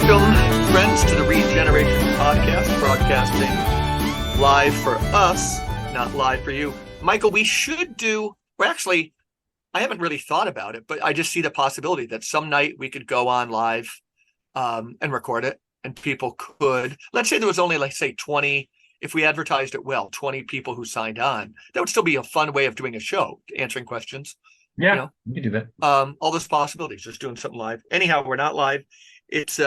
Welcome, friends, to the Regeneration Podcast, broadcasting live for us, not live for you. Michael, we should do, well, actually, I haven't really thought about it, but I just see the possibility that some night we could go on live and record it, and people could, let's say there was only, like, say, 20, if we advertised it well, 20 people who signed on. That would still be a fun way of doing a show, answering questions. Yeah, you know? we can do that. All those possibilities, just doing something live. Anyhow, we're not live. It's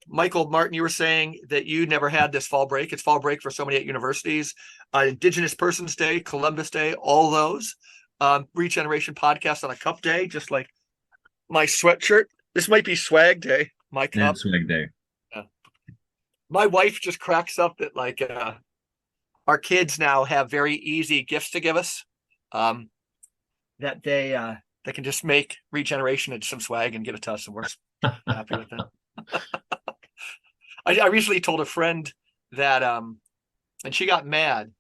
Michael Martin, you were saying that you never had this fall break. It's fall break for so many at universities. Indigenous Persons Day, Columbus Day, all those. Regeneration podcast on a cup day, just like my sweatshirt. This might be swag day, my cup. Yeah, swag day. My wife just cracks up that like our kids now have very easy gifts to give us. That they can just make Regeneration and some swag and get it to us, and we're happy with it. I recently told a friend that and she got mad,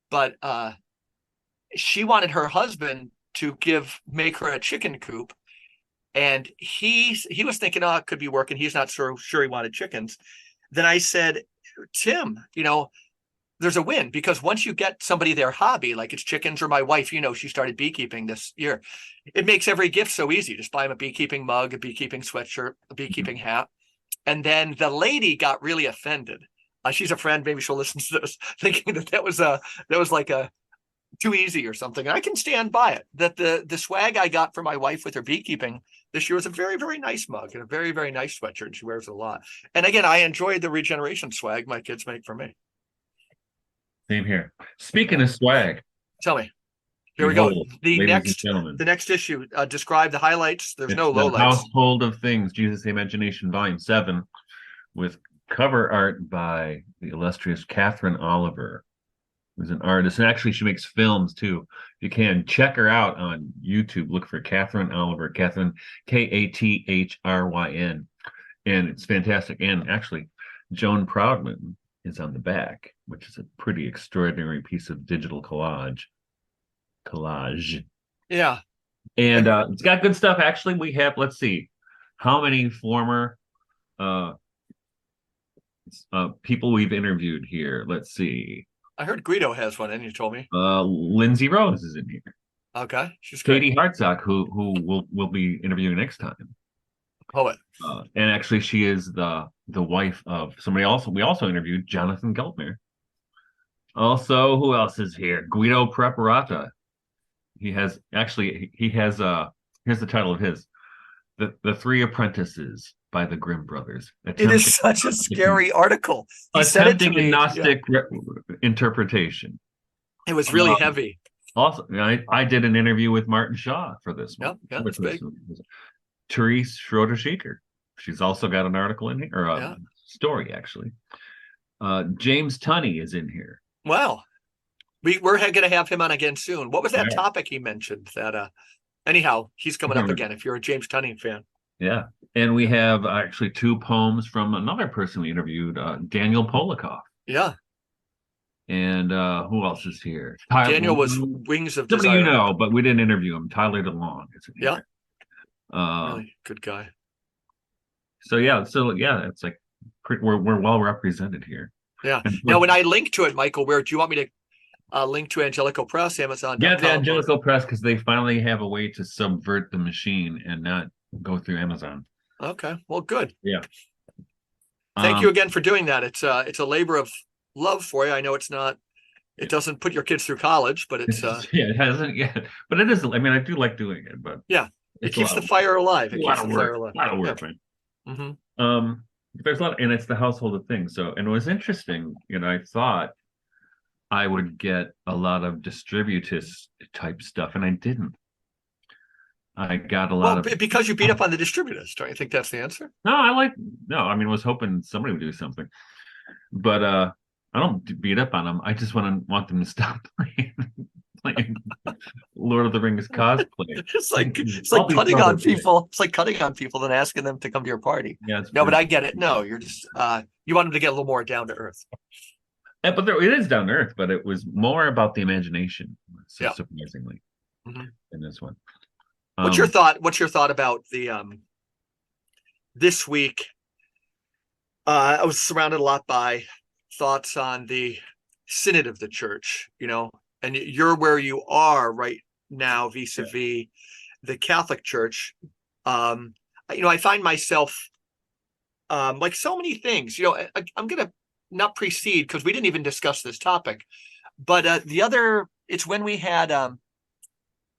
but she wanted her husband to make her a chicken coop, and he was thinking, oh, it could be working. He's not sure he wanted chickens. Then I said, Tim, there's a win, because once you get somebody their hobby, like it's chickens, or my wife, she started beekeeping this year. It makes every gift so easy. Just buy them a beekeeping mug, a beekeeping sweatshirt, a beekeeping hat. And then the lady got really offended. She's a friend. Maybe she'll listen to this, thinking that was like a too easy or something. And I can stand by it. That the swag I got for my wife with her beekeeping this year was a very, very nice mug and a very, very nice sweatshirt. And she wears it a lot. And again, I enjoyed the Regeneration swag my kids make for me. Same here. Speaking of swag, tell me. Here we go. The the next issue. Describe the highlights. There's no lowlights. Household of Things, Jesus' Imagination, Volume 7, with cover art by the illustrious Catherine Oliver, who's an artist. And actually, she makes films too. You can check her out on YouTube. Look for Catherine Oliver, Catherine, Kathryn. And it's fantastic. And actually, Joan Proudman is on the back, which is a pretty extraordinary piece of digital collage. Yeah. And it's got good stuff. Actually, we have, let's see, how many former people we've interviewed here. Let's see. I heard Guido has one, and you told me. Lindsay Rose is in here. Okay. She's Katie Hartsock, who we'll be interviewing next time. Poet. And actually, she is the wife of somebody else. We also interviewed Jonathan Geltner. Also, who else is here? Guido Preparata. Here's the title of his, the Three Apprentices by the Grimm Brothers. It is such a scary article. He said it to me. Gnostic interpretation. It was really heavy. Also, I did an interview with Martin Shaw for this one. Yeah, that's big. Therese Schroeder-Sheeker. She's also got an article in here, or a story, actually. James Tunney is in here. Wow. We're going to have him on again soon. What was that topic he mentioned? That anyhow, he's coming up again if you're a James Tunney fan. Yeah. And we have actually two poems from another person we interviewed, Daniel Polikoff. Yeah. And who else is here? Daniel was Wings of Desire. Somebody but we didn't interview him. Tyler DeLong is in here. Really good guy. So it's like we're well represented here. Yeah. Now, when I link to it, Michael, where do you want me to link to Angelico Press, Amazon? Yeah, the Angelico Press, because they finally have a way to subvert the machine and not go through Amazon. Okay, well, good. Yeah. Thank you again for doing that. It's a labor of love for you. I know it's not. It doesn't put your kids through college, but it's it hasn't yet. But it is. I mean, I do like doing it, but it keeps the fire alive. It keeps the fire alive. A lot of work, man. Mm-hmm. There's a lot, and it's the household of things. So, and it was interesting. I thought I would get a lot of distributist type stuff, and I didn't. I got a lot of because you beat up on the distributors. Don't you think that's the answer? No, I was hoping somebody would do something, but I don't beat up on them. I just want them to stop playing Lord of the Rings cosplay. It's like cutting on people. It's like cutting on people and asking them to come to your party. Yeah, but I get it. No, you're just you want them to get a little more down to earth. But it is down to earth. But it was more about the imagination, surprisingly, in this one. What's your thought? What's your thought about the this week? I was surrounded a lot by thoughts on the synod of the church, and you're where you are right now vis-a-vis the Catholic Church. I find myself like so many things. I'm going to not precede because we didn't even discuss this topic, but it's when we had uh,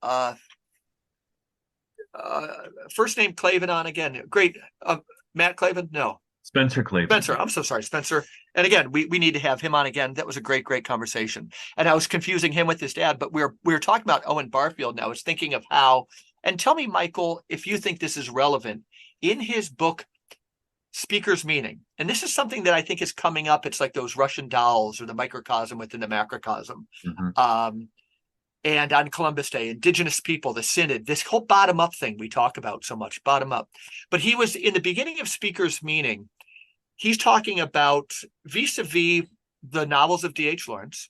uh, first name Clavin on again. Great, Matt Clavin. No, Spencer Clavin. Spencer. I'm so sorry, Spencer. And again, we need to have him on again. That was a great conversation. And I was confusing him with his dad, but we were talking about Owen Barfield. And I was thinking of how. And tell me, Michael, if you think this is relevant in his book, Speaker's Meaning. And this is something that I think is coming up. It's like those Russian dolls or the microcosm within the macrocosm. And on Columbus Day, Indigenous people, the synod, this whole bottom up thing we talk about so much, bottom up. But he was in the beginning of Speaker's Meaning. He's talking about vis-a-vis the novels of D.H. Lawrence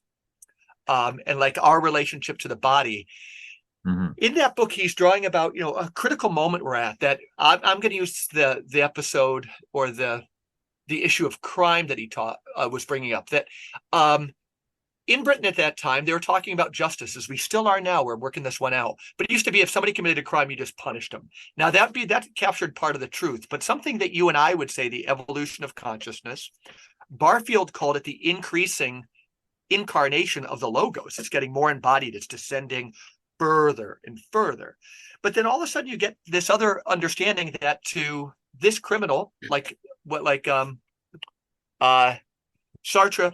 and like our relationship to the body. In that book, he's drawing about, a critical moment we're at that I'm going to use the episode or the issue of crime that he was bringing up that in Britain at that time, they were talking about justice as we still are now. We're working this one out. But it used to be if somebody committed a crime, you just punished them. Now that captured part of the truth, but something that you and I would say the evolution of consciousness. Barfield called it the increasing incarnation of the logos. It's getting more embodied. It's descending further and further. But then all of a sudden you get this other understanding that to this criminal, like Sartre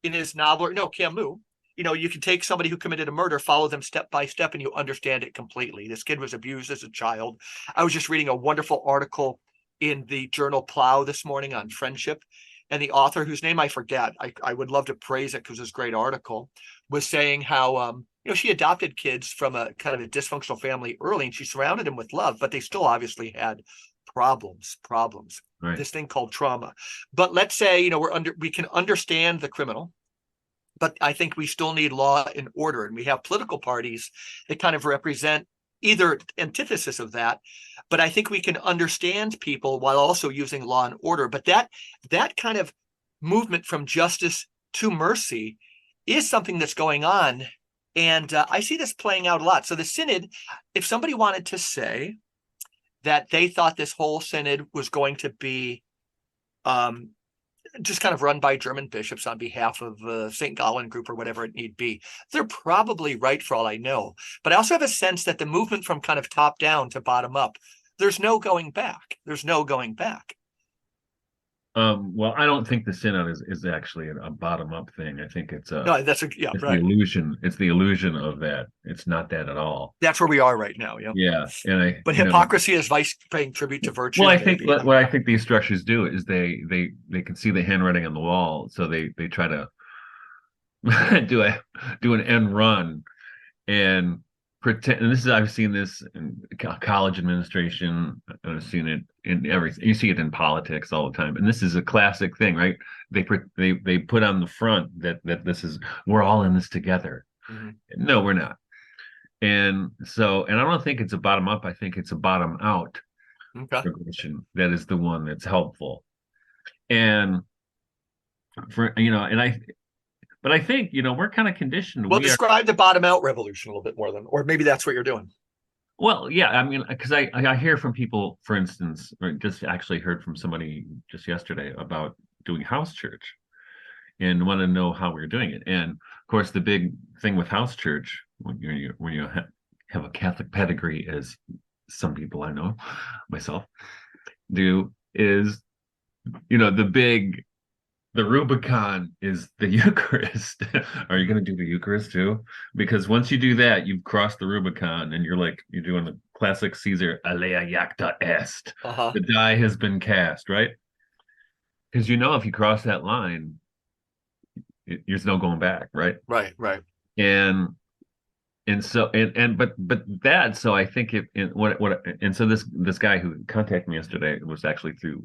in his novel, Camus, you can take somebody who committed a murder, follow them step by step, and you understand it completely. This kid was abused as a child. I was just reading a wonderful article in the journal Plow this morning on friendship. And the author, whose name I forget, I would love to praise it because it's a great article, was saying how, she adopted kids from a kind of a dysfunctional family early and she surrounded them with love, but they still obviously had problems, right. This thing called trauma. But let's say, we can understand the criminal, but I think we still need law and order. And we have political parties that kind of represent either antithesis of that. But I think we can understand people while also using law and order. But that kind of movement from justice to mercy is something that's going on. And I see this playing out a lot. So the synod, if somebody wanted to say that they thought this whole synod was going to be just kind of run by German bishops on behalf of the St. Gallen group or whatever it need be, they're probably right for all I know. But I also have a sense that the movement from kind of top down to bottom up, there's no going back. Well, I don't think the synod is actually a bottom up thing. I think it's no, it's right. The illusion. It's the illusion of that. It's not that at all. That's where we are right now. Yeah. But hypocrisy is vice paying tribute to virtue. Well, I think what I think these structures do is they can see the handwriting on the wall, so they try to do an end run and pretend. And I've seen this in college administration. I've seen it in everything. You see it in politics all the time. And this is a classic thing, right? They put on the front that this is, we're all in this together. Mm-hmm. No, we're not. And I don't think it's a bottom up. I think it's a bottom out progression that is the one that's helpful. And but I think, we're kind of conditioned. Well, describe the bottom out revolution a little bit more then, or maybe that's what you're doing. Well, yeah, I mean, because I hear from people, for instance, or just actually heard from somebody just yesterday about doing house church and want to know how we're doing it. And of course, the big thing with house church, when you have a Catholic pedigree, as some people I know, myself, do, is, the Rubicon is the Eucharist. Are you going to do the Eucharist too? Because once you do that, you've crossed the Rubicon and you're doing the classic Caesar, alea jacta est. The die has been cast, right? Because if you cross that line, there's no going back, right? Right. And so so I think so this guy who contacted me yesterday was actually through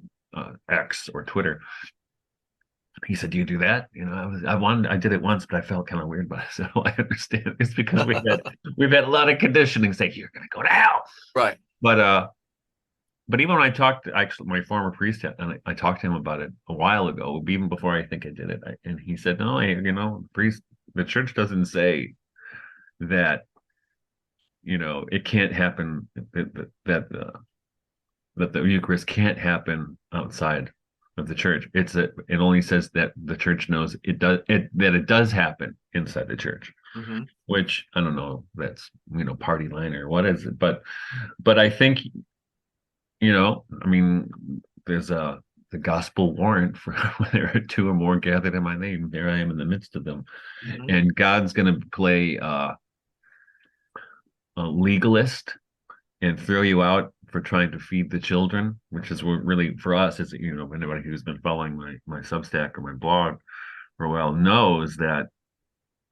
X or Twitter. He said, "Do you do that?" I did it once, but I felt kind of weird. But I said, "Oh, I understand. It's because we've had a lot of conditioning say you're going to go to hell." Right. But but even when I talked to actually my former priest, and I talked to him about it a while ago, even before I think I did it, and he said, "No, the church doesn't say that, it can't happen that the Eucharist can't happen outside of the church. It only says that the church knows that it does happen inside the church." Mm-hmm. Which I don't know, that's party line or what is it, but I think I mean, there's the gospel warrant for when there are two or more gathered in my name, there I am in the midst of them. Mm-hmm. And God's going to play a legalist and throw you out for trying to feed the children, which is what really for us is, anybody who's been following my Substack or my blog for a while knows that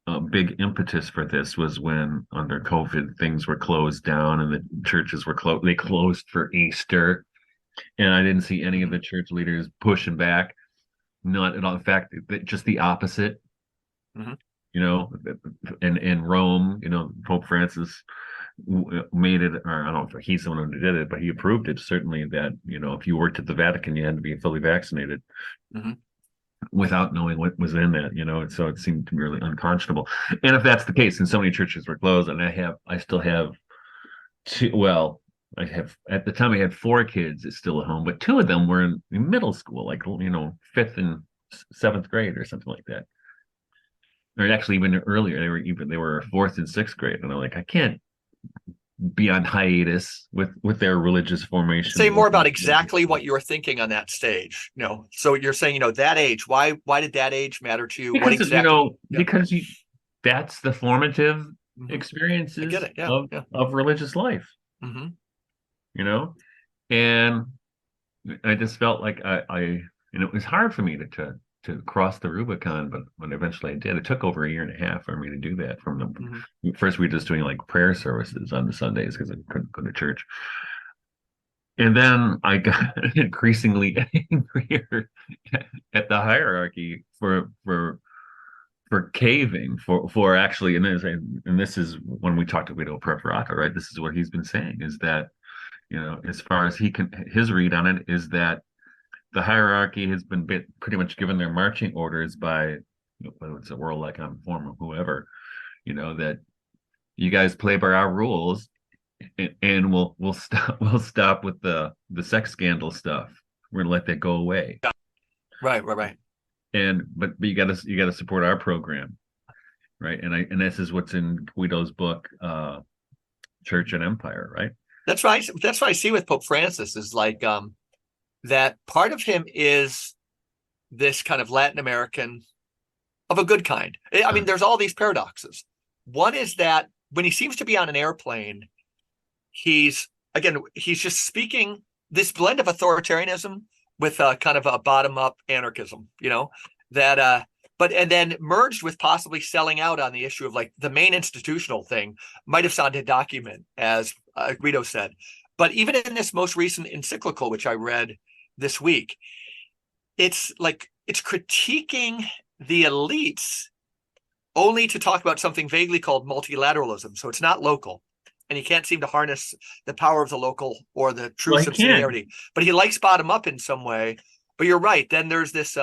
a big impetus for this was when under COVID things were closed down and the churches were closed. They closed for Easter, and I didn't see any of Mm-hmm. the church leaders pushing back. Not at all. In fact, just the opposite. Mm-hmm. You know, in Rome, Pope Francis made it, or I don't know if he's the one who did it, but he approved it certainly that if you worked at the Vatican, you had to be fully vaccinated. Mm-hmm. Without knowing what was in that, and so it seemed to be really unconscionable. And if that's the case, and so many churches were closed, and I still have two. Well, I have at the time I had four kids that's still at home, but two of them were in middle school, like fifth and seventh grade or something like that, or actually even earlier. They were fourth and sixth grade, and I'm like, I can't be on hiatus with their religious formation. Say more about exactly what you were thinking on that stage. So you're saying, that age. Why did that age matter to you? What Because exactly? Yeah. because that's the formative Mm-hmm. I get experiences it. Yeah. of Yeah. of religious life. Mm-hmm. you know and I just felt like and it was hard for me to cross the Rubicon, but when eventually I did, it took over a year and a half for me to do that. From Mm-hmm. the first, we were just doing like prayer services on the Sundays because I couldn't go to church, and then I got increasingly angrier at the hierarchy for caving for actually, and this is when we talked to Guido Preparato, right? This is what he's been saying, is that as far as his read on it is that the hierarchy has been pretty much given their marching orders by whether it's a World Economic Forum or whoever, that you guys play by our rules, and we'll stop with the sex scandal stuff. We're gonna let that go away. Right. But you gotta support our program, right? And this is what's in Guido's book, Church and Empire, right? That's right. That's what I see with Pope Francis is like that part of him is this kind of Latin American of a good kind. I mean, there's all these paradoxes. One is that when he seems to be on an airplane, he's just speaking this blend of authoritarianism with kind of a bottom-up anarchism, that but and then merged with possibly selling out on the issue of like the main institutional thing might have sounded document, as Guido said. But even in this most recent encyclical, which I read this week, it's critiquing the elites only to talk about something vaguely called multilateralism. So it's not local. And he can't seem to harness the power of the local or the true subsidiarity. But he likes bottom up in some way. But you're right. Then there's this,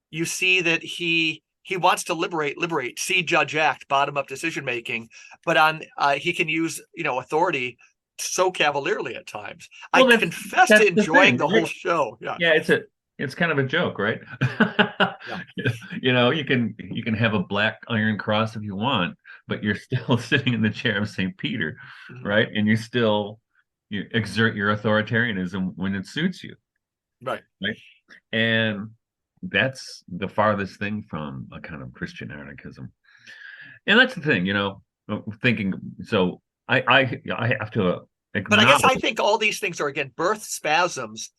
you see that he wants to liberate, see, judge, act, bottom up decision making. But he can use, authority so cavalierly at times. Well, I confess to enjoying the whole show. Yeah. Yeah, it's kind of a joke, right? Yeah. You can have a black iron cross if you want, but you're still sitting in the chair of St. Peter, Mhm. right? And you exert your authoritarianism when it suits you, Right. And that's the farthest thing from a kind of Christian anarchism. And that's the thing, thinking. So I have to acknowledge. But I guess I think all these things are, again, birth spasms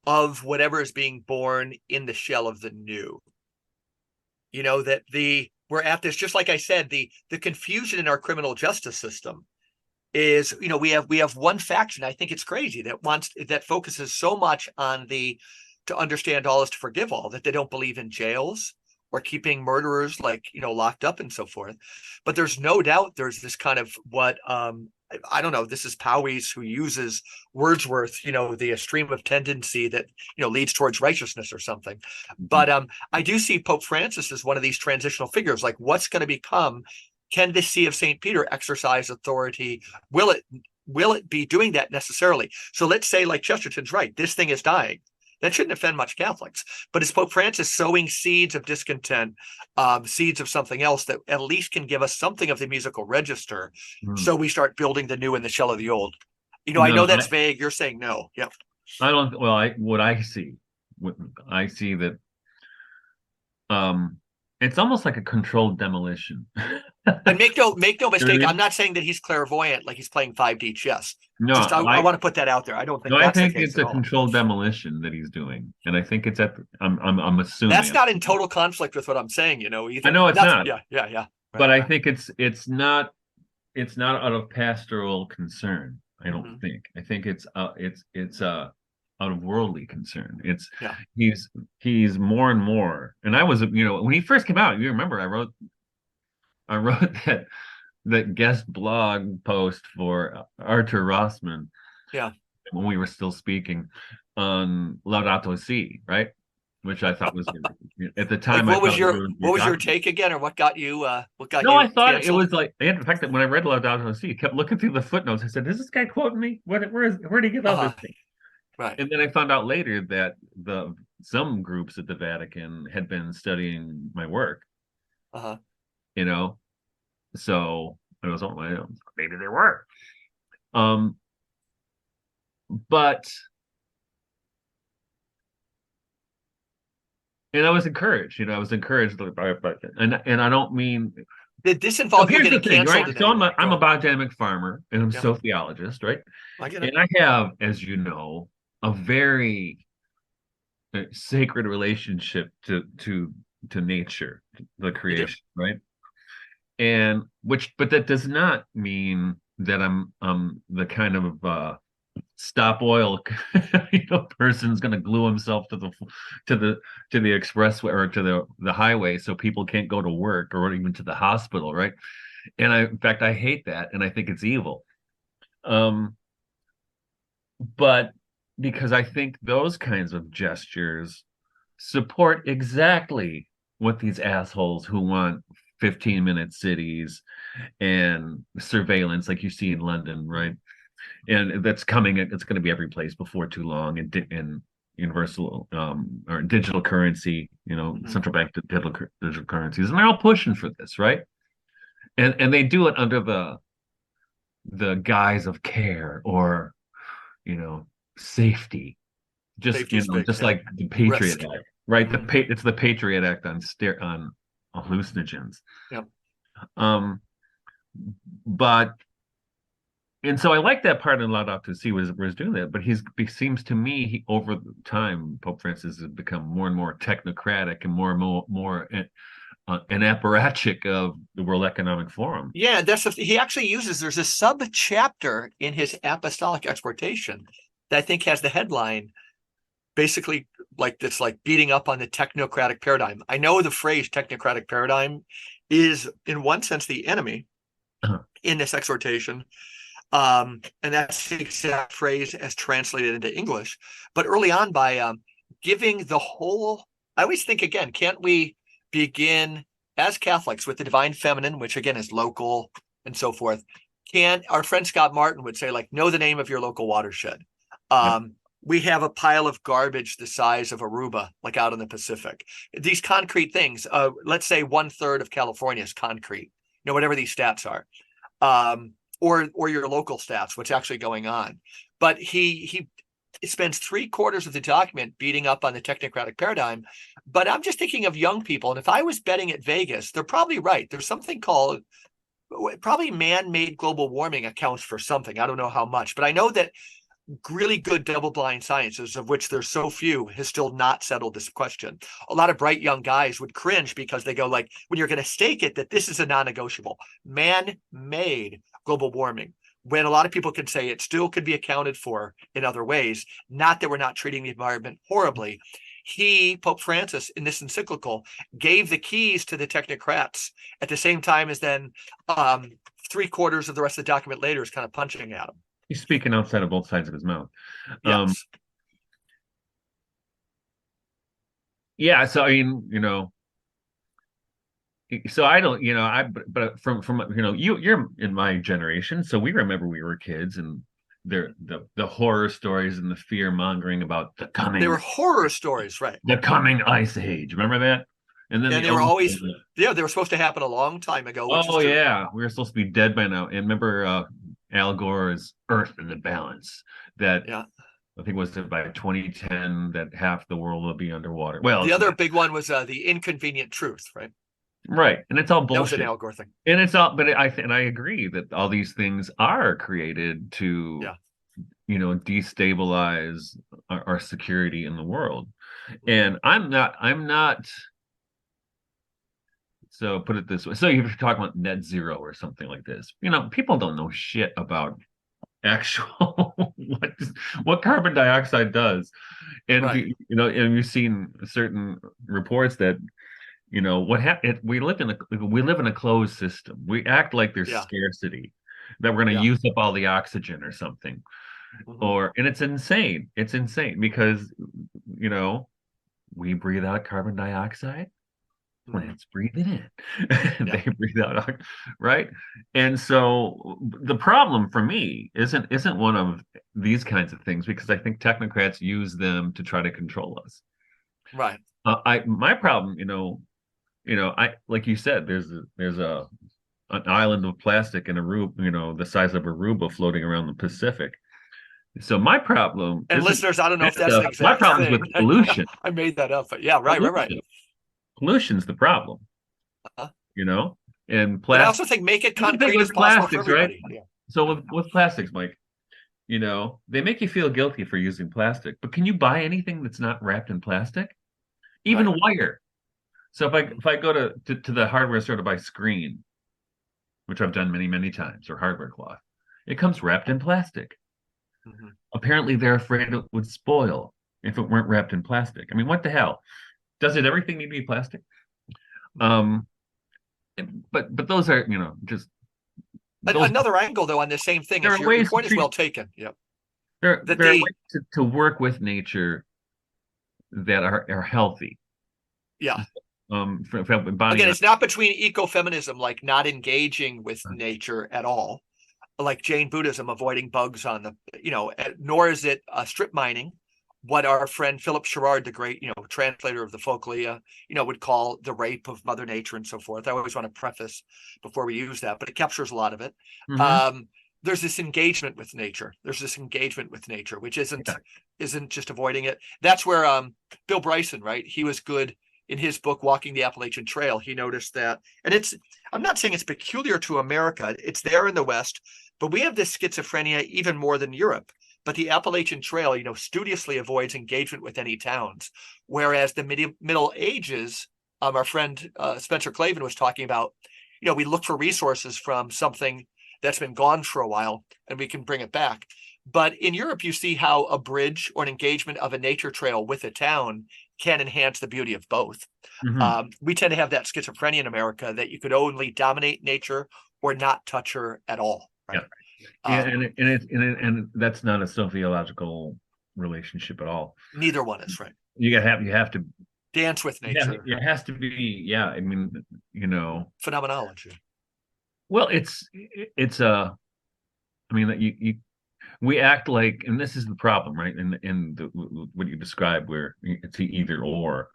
of whatever is being born in the shell of the new. That we're at this, just like I said, the confusion in our criminal justice system is, we have one faction. I think it's crazy that focuses so much on to understand all is to forgive all, that they don't believe in jails or keeping murderers locked up and so forth. But there's no doubt there's this kind of what I don't know, this is Powys who uses Wordsworth, the stream of tendency that, leads towards righteousness or something. But I do see Pope Francis as one of these transitional figures. Like, what's going to become? Can the See of St. Peter exercise authority? Will it be doing that necessarily? So let's say, like Chesterton's right, this thing is dying. That shouldn't offend much Catholics. But is Pope Francis sowing seeds of discontent, seeds of something else that at least can give us something of the musical register, Mm. so we start building the new in the shell of the old? I know No, that's vague. You're saying no. Yeah. I don't. Well, what I see, I see that um, it's almost like a controlled demolition. And make no You know what I mistake, I'm mean? not saying that he's clairvoyant, like he's playing 5D chess. No, Just I want to put that out there. I don't no, think I that's the think case it's at a all. controlled demolition that he's doing, and I think it's I'm That's assuming. not in total conflict with what I'm saying, I either. know it's That's not, yeah. but Right, I right. think it's not out of pastoral concern. I don't Hmm. think. I think it's out of worldly concern. It's Yeah. he's he's more and more. And I was, when he first came out, you remember I wrote that guest blog post for Arthur Rossman Yeah. when we were still speaking on Laudato Si, right? Which I thought was at the Like, time I thought we were what was your talking. take again, or what got No, I you thought it canceled? was like, in fact, that when I read Laudato Si, I kept looking through the footnotes. I said, "Is this guy quoting me? Where did he get all this Uh-huh. thing?" Right. And then I found out later that some groups at the Vatican had been studying my work, Uh-huh. you know. So I was on my own. Maybe they were. Um, but and I was encouraged, I was encouraged by and I don't mean. Did this So involve you here's the getting thing, canceled right? in So any I'm way? a Go I'm a ahead. biodynamic farmer and I'm a Yeah, sociologist, right? I get And it. I have, as you know, a very sacred relationship to nature, the You do. creation, right? And but that does not mean that I'm the kind of stop oil person's going to glue himself to the to the expressway or to the highway so people can't go to work or even to the hospital, right? And in fact, I hate that, and I think it's evil. Um, but because I think those kinds of gestures support exactly what these assholes who want 15-minute cities and surveillance like you see in London, right? And that's coming, it's going to be every place before too long, and universal or digital currency, Hmm. central bank digital currencies, and they're all pushing for this, right? And they do it under the guise of care or you know safety, just Safety's big. just Yeah. like the Patriot Risk. Act, right? Hmm. It's the Patriot Act on hallucinogens. Yeah. um but and so I like that part in Laudato Si was doing that, but he seems to me, over time Pope Francis has become more and more technocratic and more an apparatchik of the World Economic Forum. Yeah, he actually uses. There's a sub chapter in his apostolic exhortation that I think has the headline basically like this, like beating up on the technocratic paradigm. I know the phrase technocratic paradigm is in one sense the enemy in this exhortation. And that's the exact phrase as translated into English. But early on, by giving the whole, I always think, again, can't we begin as Catholics with the divine feminine, which again is local and so forth? Can our friend Scott Martin would say, like, know the name of your local watershed. Yep. We have a pile of garbage the size of Aruba, like out in the Pacific. These concrete things, let's say 1/3 of California is concrete, whatever these stats are. Or your local stats, what's actually going on. But he spends 3/4 of the document beating up on the technocratic paradigm. But I'm just thinking of young people, and if I was betting at Vegas, they're probably right. There's something called, probably man-made global warming accounts for something. I don't know how much, but I know that really good double-blind sciences, of which there's so few, has still not settled this question. A lot of bright young guys would cringe because they go, like, when you're going to stake it that this is a non-negotiable, man-made global warming, when a lot of people can say it still could be accounted for in other ways, not that we're not treating the environment horribly. Pope Francis, in this encyclical, gave the keys to the technocrats at the same time as then 3/4 of the rest of the document later is kind of punching at him. He's speaking outside of both sides of his mouth. Yes. Yeah, so I mean, so I don't, but from you're in my generation, so we remember we were kids and the horror stories and the fear mongering about They were horror stories, right? the coming ice age. Remember that? And then they were always, they were supposed to happen a long time ago. Oh yeah, we were supposed to be dead by now. And remember Al Gore's Earth in the Balance, that I think was by 2010 that half the world will be underwater. Well, the other big one was the Inconvenient Truth, right? Right, and it's all bullshit. That was an Al Gore thing, and it's all. But I agree that all these things are created to, destabilize our security in the world. And I'm not. So put it this way. So if you're talking about net zero or something like this, people don't know shit about actual what carbon dioxide does. And right. And you've seen certain reports that what happened. We live in a closed system. We act like there's scarcity, that we're going to use up all the oxygen or something. And it's insane. It's insane because we breathe out carbon dioxide. Plants breathe it in. They breathe out, right? And so the problem for me isn't one of these kinds of things, because I think technocrats use them to try to control us. Right. My problem, I like you said, there's an island of plastic in Aruba, the size of Aruba, floating around the Pacific. So my problem, and listeners, I don't know if that's an exact my problem thing. Is with pollution. I made that up, but right. Pollution's the problem, and but I also think make it concrete as possible for everybody. Right? So with plastics, Mike, they make you feel guilty for using plastic, but can you buy anything that's not wrapped in plastic? Even a wire. So if I go to the hardware store to buy screen, which I've done many times, or hardware cloth, it comes wrapped in plastic. Apparently they're afraid it would spoil if it weren't wrapped in plastic. I mean, what the hell? Does everything need to be plastic? But those are, just another angle though on the same thing. Your point is well taken. Yep. There are ways to work with nature that are healthy. Yeah. Again, it's not between ecofeminism, like not engaging with nature at all, like Jain Buddhism, avoiding bugs on the, nor is it strip mining, what our friend Philip Sherrard, the great, translator of the Folklia, would call the rape of Mother Nature and so forth. I always want to preface before we use that, but it captures a lot of it. There's this engagement with nature. Which isn't just avoiding it. That's where Bill Bryson, right? He was good in his book, Walking the Appalachian Trail. He noticed that, and I'm not saying it's peculiar to America. It's there in the West, but we have this schizophrenia even more than Europe. But the Appalachian Trail, studiously avoids engagement with any towns. Whereas the Middle Ages, our friend Spencer Clavin was talking about, we look for resources from something that's been gone for a while and we can bring it back. But in Europe, you see how a bridge or an engagement of a nature trail with a town can enhance the beauty of both. We tend to have that schizophrenia in America, that you could only dominate nature or not touch her at all. Right? Yeah. And that's not a sociological relationship at all. Neither one is, right. You have to dance with nature. It has to be, I mean, phenomenology. Well, we act like, and this is the problem, right? What you described, where it's either or.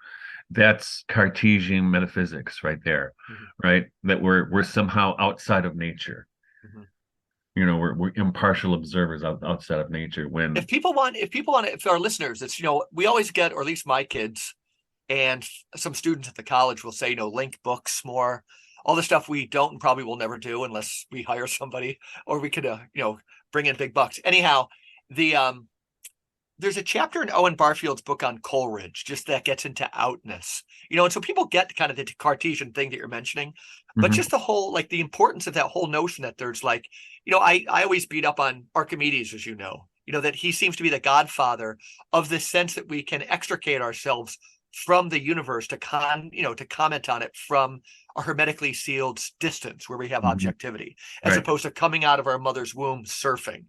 That's Cartesian metaphysics right there, right? That we're somehow outside of nature. We're impartial observers outside of nature. When if people want, if our listeners, it's we always get, or at least my kids and some students at the college will say, link books more, all the stuff we don't and probably will never do unless we hire somebody, or we could bring in big bucks. Anyhow, there's a chapter in Owen Barfield's book on Coleridge, just that gets into outness, and so people get kind of the Cartesian thing that you're mentioning, but just the whole, the importance of that whole notion that there's I always beat up on Archimedes, as that he seems to be the godfather of this sense that we can extricate ourselves from the universe to comment on it from a hermetically sealed distance where we have objectivity, as Right. opposed to coming out of our mother's womb surfing.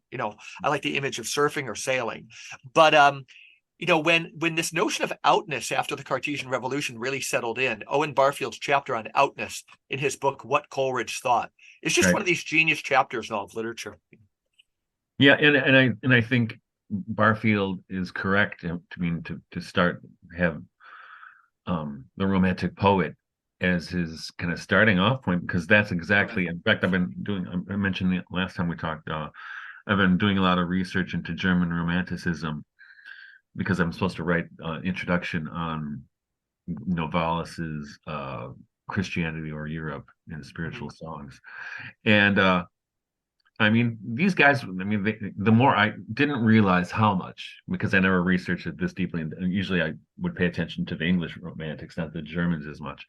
I like the image of surfing or sailing. But when this notion of outness after the Cartesian Revolution really settled in, Owen Barfield's chapter on outness in his book What Coleridge Thought is just Right. one of these genius chapters in all of literature. Yeah, and I think Barfield is correct. To start have the Romantic poet as his kind of starting off point, because that's exactly. In fact, I mentioned the last time we talked. I've been doing a lot of research into German Romanticism because I'm supposed to write introduction on Novalis's Christianity or Europe in spiritual songs, and I mean, these guys, the more I didn't realize how much, because I never researched it this deeply. And usually I would pay attention to the English romantics, not the Germans as much.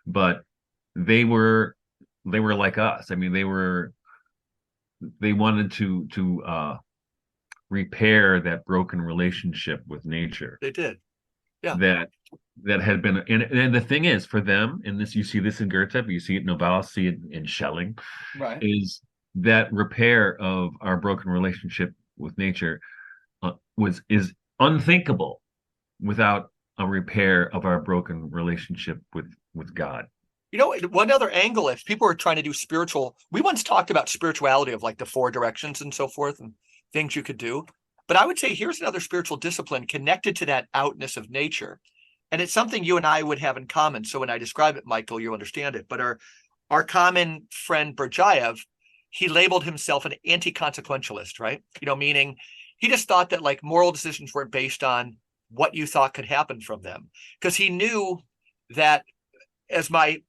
But they were they were like us. I mean, they wanted to repair that broken relationship with nature They did. Yeah. that that had been, and the thing is, for them, and this, you see this in Goethe, but you see it in Novalis, see it in Schelling, Right. is that repair of our broken relationship with nature is unthinkable without a repair of our broken relationship with God. One other angle, if people are trying to do we once talked about spirituality of like the four directions and so forth and things you could do. But I would say here's another spiritual discipline connected to that outness of nature. And it's something you and I would have in common. So when I describe it, Michael, you understand it. But our common friend Berjayev, he labeled himself an anti-consequentialist, right? Meaning he just thought that like moral decisions weren't based on what you thought could happen from them. Because he knew that, as my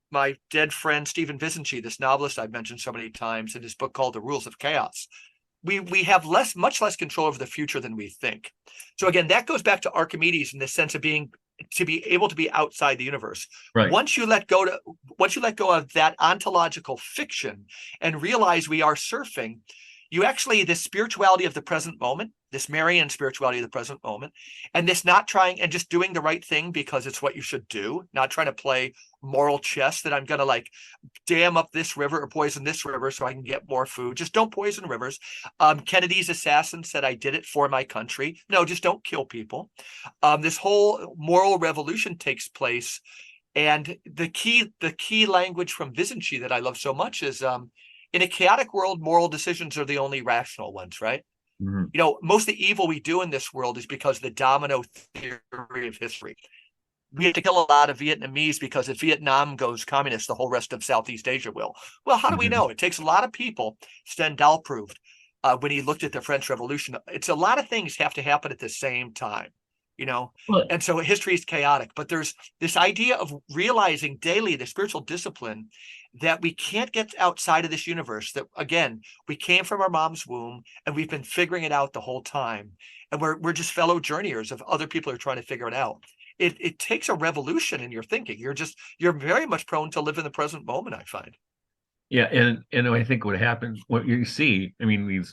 dead friend Stephen Vizenci, this novelist I've mentioned so many times in his book called The Rules of Chaos, we have much less control over the future than we think. So again, that goes back to Archimedes in the sense of to be able to be outside the universe. Right. Once you let go of that ontological fiction and realize we are surfing, you actually, this spirituality of the present moment, this Marian spirituality of the present moment, and this not trying and just doing the right thing because it's what you should do, not trying to play moral chess that I'm going to like dam up this river or poison this river so I can get more food. Just don't poison rivers. Kennedy's assassin said, I did it for my country. No, just don't kill people. This whole moral revolution takes place. And the key language from Vizenci that I love so much is in a chaotic world, moral decisions are the only rational ones, right? Mm-hmm. Most of the evil we do in this world is because of the domino theory of history. We have to kill a lot of Vietnamese because if Vietnam goes communist, the whole rest of Southeast Asia will. Well, how do we know? It takes a lot of people. Stendhal proved when he looked at the French Revolution. It's a lot of things have to happen at the same time, Well, and so history is chaotic. But there's this idea of realizing daily the spiritual discipline that we can't get outside of this universe, that again, we came from our mom's womb and we've been figuring it out the whole time. And we're just fellow journeyers of other people who are trying to figure it out. It takes a revolution in your thinking. You're very much prone to live in the present moment, I find. yeah, and I think what you see, I mean,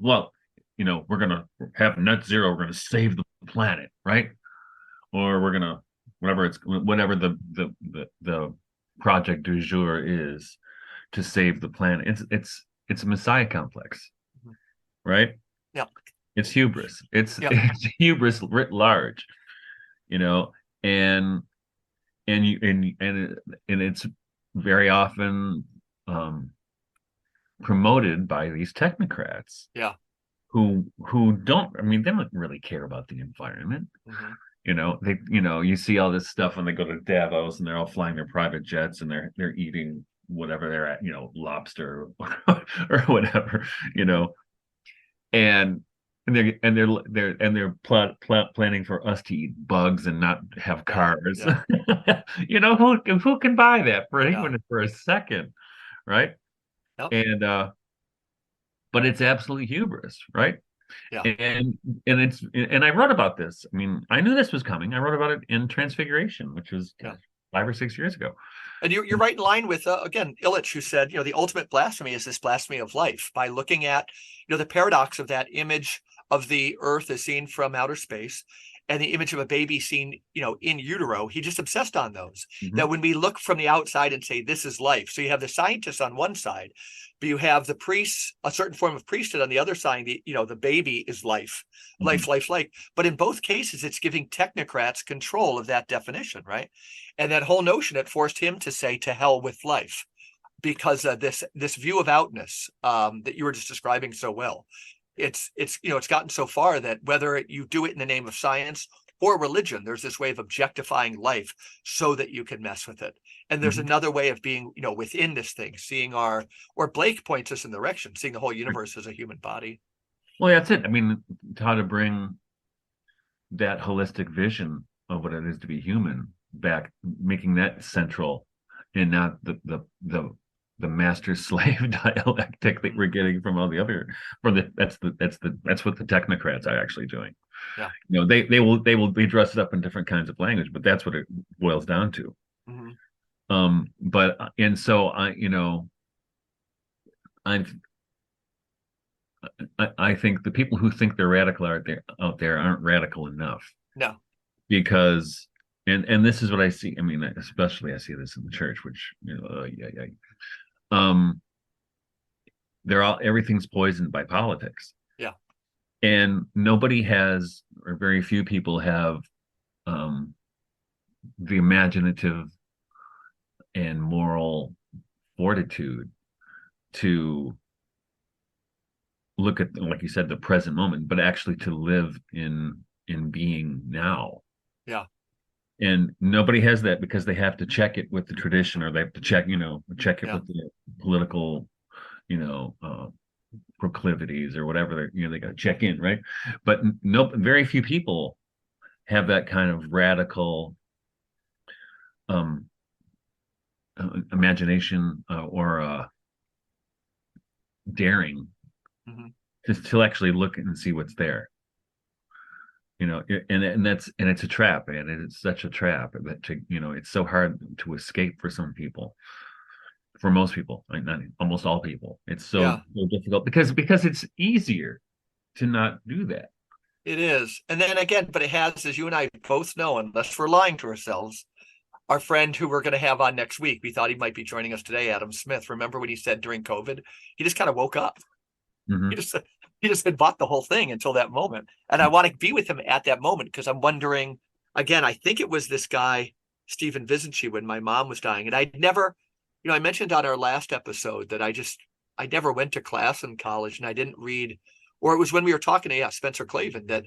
well, we're gonna have net zero, we're gonna save the planet, right? Or we're gonna whatever the project du jour is to save the planet. It's a messiah complex, right? Yeah. It's hubris. Yeah. It's hubris writ large, you know, and it's very often promoted by these technocrats. Yeah. Who don't, I mean, they don't really care about the environment. Mm-hmm. You see all this stuff when they go to Davos and they're all flying their private jets and they're eating whatever they're at, lobster or whatever, and they're planning for us to eat bugs and not have cars. Yeah. Who can buy that for Yeah. even for a second, right? Yep. And but it's absolutely hubris, right? Yeah. And I wrote about this. I mean, I knew this was coming. I wrote about it in Transfiguration, which was 5 or 6 years ago. And you're right in line with again Illich, who said the ultimate blasphemy is this blasphemy of life by looking at the paradox of that image of the Earth is seen from outer space, and the image of a baby seen, in utero. He just obsessed on those. Mhm. That when we look from the outside and say this is life, so you have the scientists on one side, but you have the priests, a certain form of priesthood on the other side. The baby is life, Mhm. life. But in both cases, it's giving technocrats control of that definition, right? And that whole notion, it forced him to say to hell with life, because this view of outness that you were just describing so well. It's gotten so far that whether you do it in the name of science or religion, there's this way of objectifying life so that you can mess with it. And there's Mhm. another way of being, within this thing, seeing or Blake points us in the direction, seeing the whole universe as a human body. Well, that's it. I mean, how to bring that holistic vision of what it is to be human back, making that central, and not the master slave dialectic that we're getting from all the other. That's what the technocrats are actually doing. Yeah. They dress it up in different kinds of language, but that's what it boils down to. Mm-hmm. But and so I've I think the people who think they're radical out there aren't radical enough, No. because and this is what I see. I mean, especially I see this in the church, which yeah. Um, everything's poisoned by politics, Yeah. and nobody has, or very few people have, um, the imaginative and moral fortitude to look at, like you said, the present moment, but actually to live in being now. Yeah. And nobody has that, because they have to check it with the tradition, or they have to check it Yeah. with the political, proclivities or whatever. They got to check in, right? But no, very few people have that kind of radical um imagination, or daring Mm-hmm. to actually look and see what's there. And it's a trap, and it's such a trap that it's so hard to escape for some people, for most people, like not almost all people. It's Yeah. so difficult, because it's easier to not do that. It is. And then again, but it has, as you and I both know, unless we're lying to ourselves, our friend who we're going to have on next week, we thought he might be joining us today, Adam Smith. Remember what he said during COVID? He just kind of woke up. He Hmm. just he just had bought the whole thing until that moment. And I want to be with him at that moment, because I'm wondering, again, I think it was this guy, Stephen Vizinci, when my mom was dying. And I'd never, I mentioned on our last episode that I never went to class in college, and I didn't read, or it was when we were talking to, Spencer Clavin, that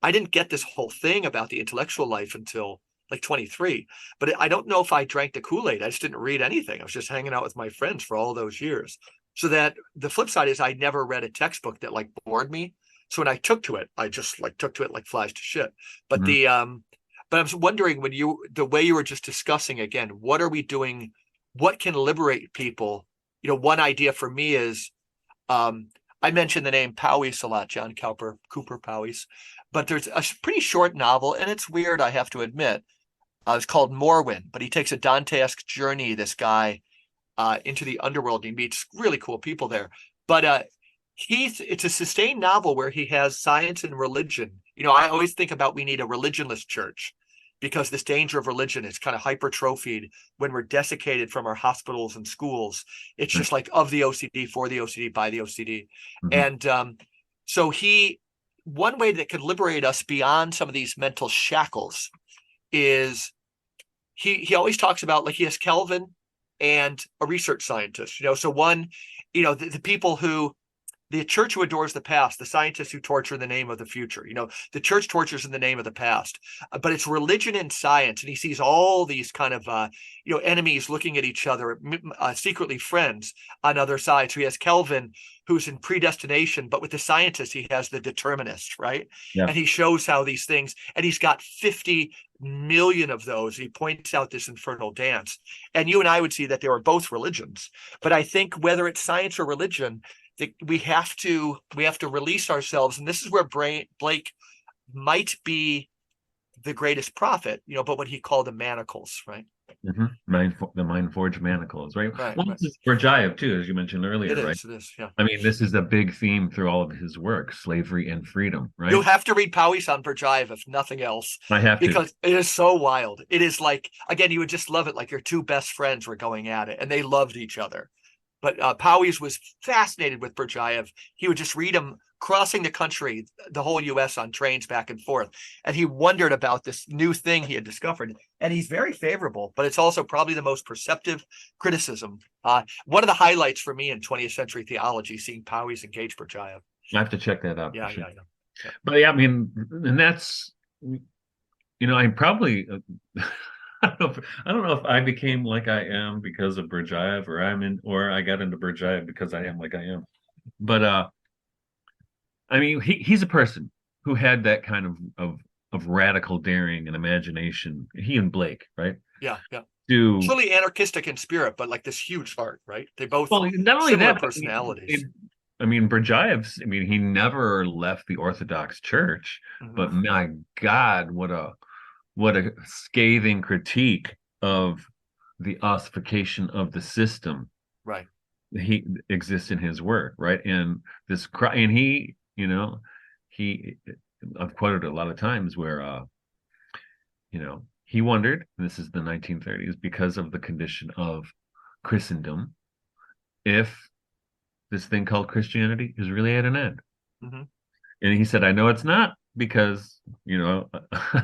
I didn't get this whole thing about the intellectual life until like 23. But I don't know if I drank the Kool-Aid. I just didn't read anything. I was just hanging out with my friends for all those years. So that the flip side is I never read a textbook that like bored me. So when I took to it, I just like took to it like flies to shit. But Hmm. but I was wondering, the way you were just discussing again, what are we doing? What can liberate people? One idea for me is, I mentioned the name Powys a lot, John Cooper Powys, but there's a pretty short novel, and it's weird, I have to admit. It's called Morrowind, but he takes a Dante-esque journey, this guy, into the underworld. He meets really cool people there. But it's a sustained novel where he has science and religion. I always think about, we need a religionless church, because this danger of religion is kind of hypertrophied when we're desiccated from our hospitals and schools. It's Right. just like of the OCD, for the OCD, by the OCD. Hmm. And so one way that could liberate us beyond some of these mental shackles is, he always talks about, like, he has Kelvin and a research scientist, so one, the people who, the church who adores the past, the scientists who torture in the name of the future. The church tortures in the name of the past, but it's religion and science. And he sees all these kind of, enemies looking at each other, secretly friends on other sides. So he has Kelvin, who's in predestination, but with the scientists, he has the determinist, right? Yeah. And he shows how these things, and he's got 50 million of those. He points out this infernal dance. And you and I would see that they were both religions. But I think whether it's science or religion, we have to release ourselves, and this is where Blake might be the greatest prophet, but what he called the manacles, right? The Mind Forge Manacles, right? Right, Well, right. this is Gurdjieff too, as you mentioned It earlier, right? is, it is, yeah. I mean, this is a big theme through all of his work, slavery and freedom, You'll right? have to read Powys on Berjaev, if nothing else, I have to. because it is so wild. It is like, again, you would just love it, like your two best friends were going at it, and they loved each other. But Powys was fascinated with Berjaev. He would just read him crossing the country, the whole U.S. on trains back and forth. And he wondered about this new thing he had discovered. And he's very favorable, but it's also probably the most perceptive criticism. One of the highlights for me in 20th century theology, seeing Powys engage Berjaev. I have to check that out Yeah, for sure. yeah, yeah. But yeah, I mean, and that's, I probably, I don't know if I became like I am because of Berdyaev, or I got into Berdyaev because I am like I am. But I mean, he's a person who had that kind of radical daring and imagination. He and Blake, right? Yeah, yeah. Do Truly anarchistic in spirit, but like this huge heart, right? They both well, not only similar that, but personalities. Berdyaev's, he never left the Orthodox Church, but Mm-hmm. my God, what a scathing critique of the ossification of the system Right. he exists in his work, right? And this cry, and he I've quoted it a lot of times where he wondered, and this is the 1930s, because of the condition of Christendom, if this thing called Christianity is really at an end. Mm-hmm. And he said, I know it's not, because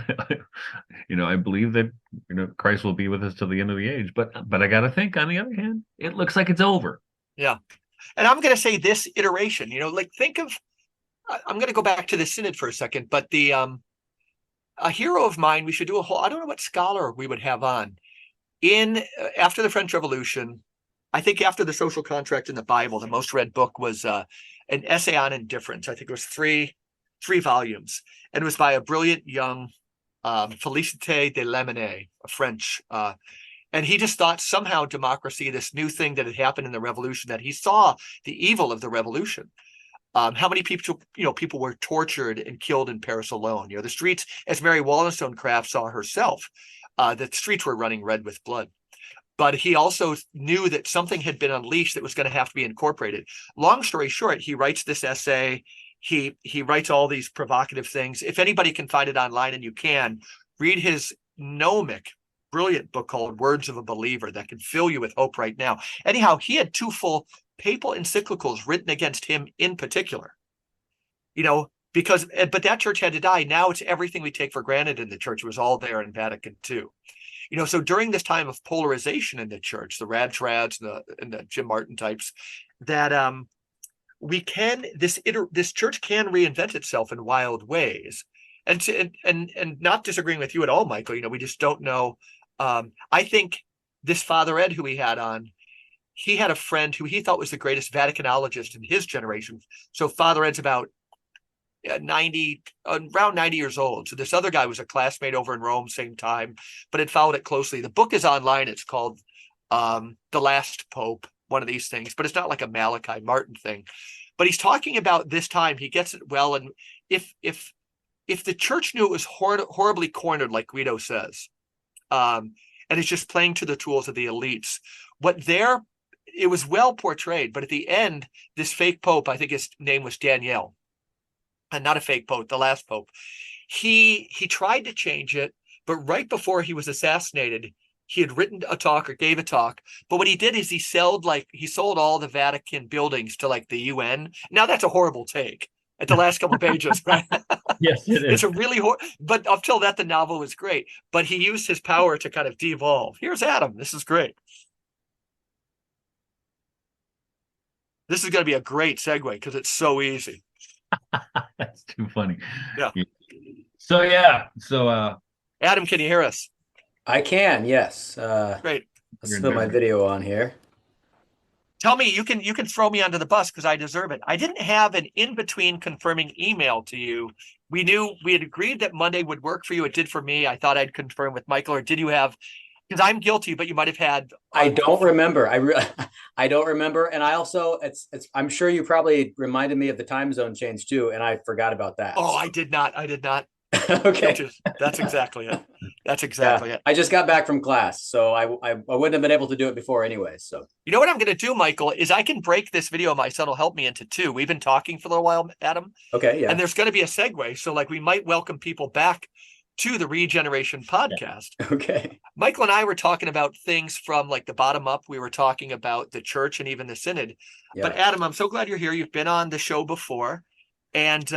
I believe that Christ will be with us till the end of the age. But I got to think, on the other hand, it looks like it's over. Yeah. And I'm going to say this iteration, like think of, I'm going to go back to the synod for a second, but a hero of mine, we should do I don't know what scholar we would have on after the French Revolution. I think after the Social Contract in the Bible, the most read book was an essay on indifference. I think it was three volumes, and it was by a brilliant young Félicité de Lamennais, a French, and he just thought somehow democracy, this new thing that had happened in the revolution, that he saw the evil of the revolution. How many people were tortured and killed in Paris alone? The streets, as Mary Wollstonecraft saw herself, the streets were running red with blood. But he also knew that something had been unleashed that was going to have to be incorporated. Long story short, he writes this essay. He writes all these provocative things. If anybody can find it online, and you can, read his gnomic, brilliant book called Words of a Believer that can fill you with hope right now. Anyhow, he had two full papal encyclicals written against him in particular, but that church had to die. Now it's everything we take for granted in the church. It was all there in Vatican II. So during this time of polarization in the church, the Rad Trads and the Jim Martin types, that this church can reinvent itself in wild ways. And not disagreeing with you at all, Michael, we just don't know. I think this Father Ed who we had on, he had a friend who he thought was the greatest Vaticanologist in his generation. So Father Ed's about around 90 years old. So this other guy was a classmate over in Rome, same time, but had followed it closely. The book is online. It's called The Last Pope, one of these things, but it's not like a Malachi Martin thing. But he's talking about this time. He gets it well. And if the church knew it was horribly cornered, like Guido says, and it's just playing to the tools of the elites, it was well portrayed. But at the end, this fake pope, I think his name was Daniel, and not a fake pope, the last pope, he tried to change it, but right before he was assassinated, he had written a talk or gave a talk. But what he did is he sold all the Vatican buildings to like the UN. Now that's a horrible take at the last couple of pages, right? Yes, it is. It's a really but up till that, the novel was great. But he used his power to kind of devolve. Here's Adam. This is great. This is going to be a great segue because it's so easy. That's too funny. Yeah. So Adam, can you hear us? I can, yes. Great. Let's put my video on here. Tell me, you can throw me under the bus because I deserve it. I didn't have an in-between confirming email to you. We had agreed that Monday would work for you. It did for me. I thought I'd confirm with Michael, or did you have? Because I'm guilty, but you might have had. I don't remember. I don't remember, and I also I'm sure you probably reminded me of the time zone change too, and I forgot about that. Oh, so. I did not. Okay. That's exactly it. That's exactly it. I just got back from class, so I wouldn't have been able to do it before anyway. So You know what I'm going to do, Michael, is I can break this video. My son will help me into two. We've been talking for a little while, Adam, okay, yeah, and there's going to be a segue. So like we might welcome people back to the Regeneration podcast. okay, Michael and I were talking about things from like the bottom up. We were talking about the church and even the synod. yeah. But Adam, I'm so glad you're here. You've been on the show before. And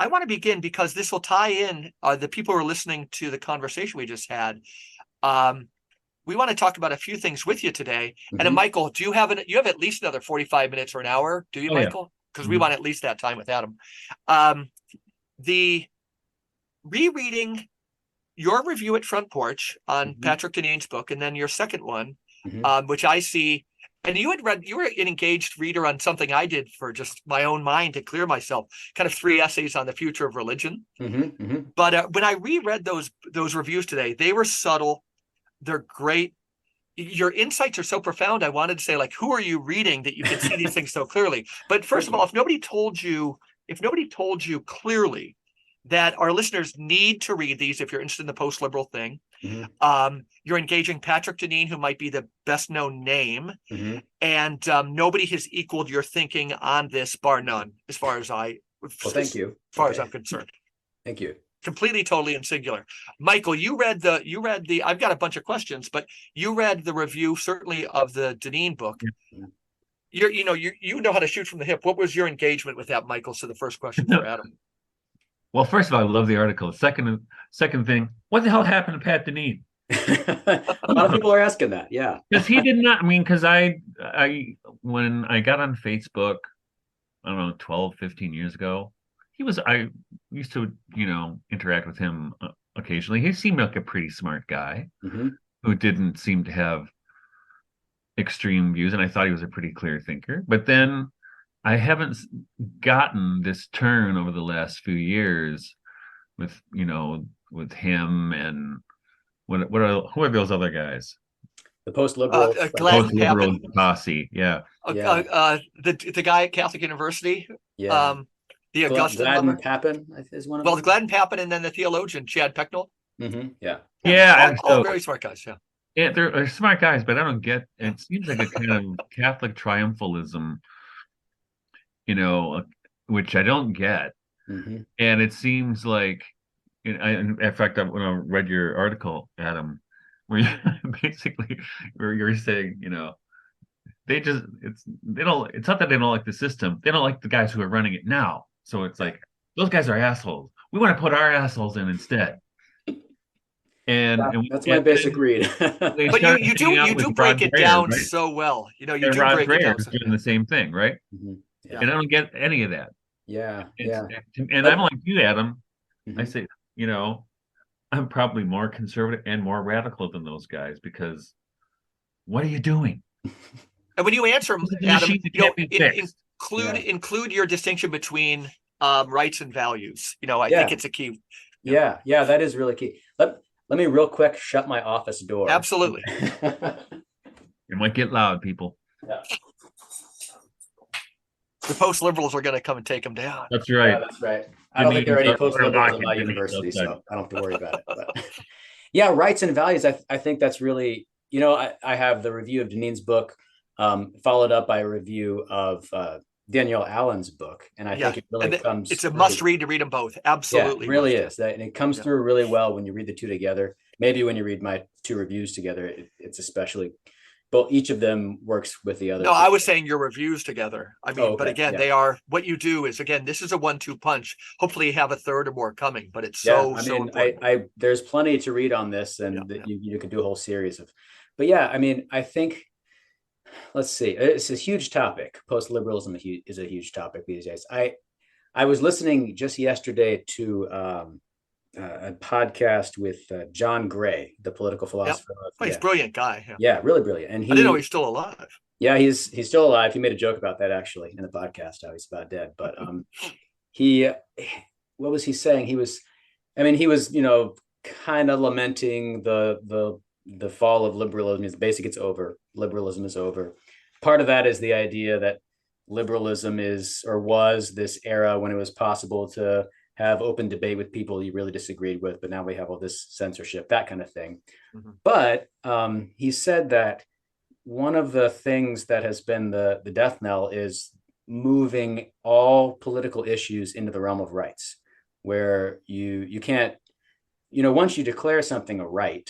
I want to begin because this will tie in the people who are listening to the conversation we just had. We want to talk about a few things with you today. And Mhm. Michael, do you have you have at least another 45 minutes or an hour? Do you, Oh, yeah. Michael? Because we want at least that time with Adam. The rereading your review at Front Porch on Patrick Deneen's book, and then your second one, which I see, and you were an engaged reader on something I did for just my own mind to clear myself, kind of 3 essays on the future of religion. But when I reread those reviews today, they were subtle. They're great. Your insights are so profound. I wanted to say, like, who are you reading that you can see these things so clearly? But first of all, if nobody told you clearly that our listeners need to read these if you're interested in the post-liberal thing, you're engaging Patrick Deneen, who might be the best known name, and nobody has equaled your thinking on this, bar none, as far as thank you. As far as I'm concerned. Thank you. Completely, totally, and singular. Michael, you read the. I've got a bunch of questions, but you read the review certainly of the Deneen book. You know how to shoot from the hip. What was your engagement with that, Michael? So the first question for Adam. Well, first of all, I love the article. Second thing, what the hell happened to Pat Deneen? A lot of people are asking that. Yeah, Because he did not. I mean, because I when I got on Facebook, I don't know, 12, 15 years ago, I used to, interact with him occasionally. He seemed like a pretty smart guy who didn't seem to have extreme views, and I thought he was a pretty clear thinker. But then I haven't gotten this turn over the last few years with him and who are those other guys? the post-liberal, post-liberal posse, yeah. The guy at Catholic University, yeah. The Augustine Gladden Papin is one of them. the Gladden Papin, and then the theologian Chad Pecknell. Yeah, all very smart guys. Yeah, they're smart guys, but I don't get. It seems like a kind of Catholic triumphalism, which I don't get. And it seems like, in fact, when I read your article, Adam, where you're saying, it's not that they don't like the system, they don't like the guys who are running it now. So it's like, those guys are assholes. We want to put our assholes in instead. And that's my basic read. But you do break it down so well. You do break it down. Doing the same thing, right? Yeah. And I don't get any of that. Yeah. And I'm like you, Adam. I say, I'm probably more conservative and more radical than those guys, because what are you doing? And when you answer, Adam, include your distinction between rights and values. I think it's a key. Yeah, that is really key. Let me real quick shut my office door. Absolutely. It might get loud, people. Yeah. The post-liberals are going to come and take them down. That's right. Yeah, that's right. I don't think there are any post-liberals at my university, so I don't have to worry about it. But yeah, rights and values. I think that's really, I have the review of Deneen's book, followed up by a review of Danielle Allen's book, and I think it really comes. It's a must-read to read them both. Absolutely, it really is. And it comes through really well when you read the two together. Maybe when you read my two reviews together, it's especially. But each of them works with the other. No, I was saying your reviews together. I mean, but again, they are, what you do is, again, this is a 1-2 punch. Hopefully you have a third or more coming, but it's so important. There's plenty to read on this, and you can do a whole series of, but yeah, I mean, I think, let's see, it's a huge topic. Post-liberalism is a huge topic these days. I was listening just yesterday to a podcast with John Gray, the political philosopher. He's a brilliant guy. Yeah, really brilliant. And I didn't know he's still alive. Yeah, he's still alive. He made a joke about that actually in the podcast, how he's about dead. But what was he saying? He was kind of lamenting the fall of liberalism. It's basically it's over. Liberalism is over. Part of that is the idea that liberalism is or was this era when it was possible to have open debate with people you really disagreed with, but now we have all this censorship, that kind of thing. Mm-hmm. But he said that one of the things that has been the death knell is moving all political issues into the realm of rights, where you can't, once you declare something a right,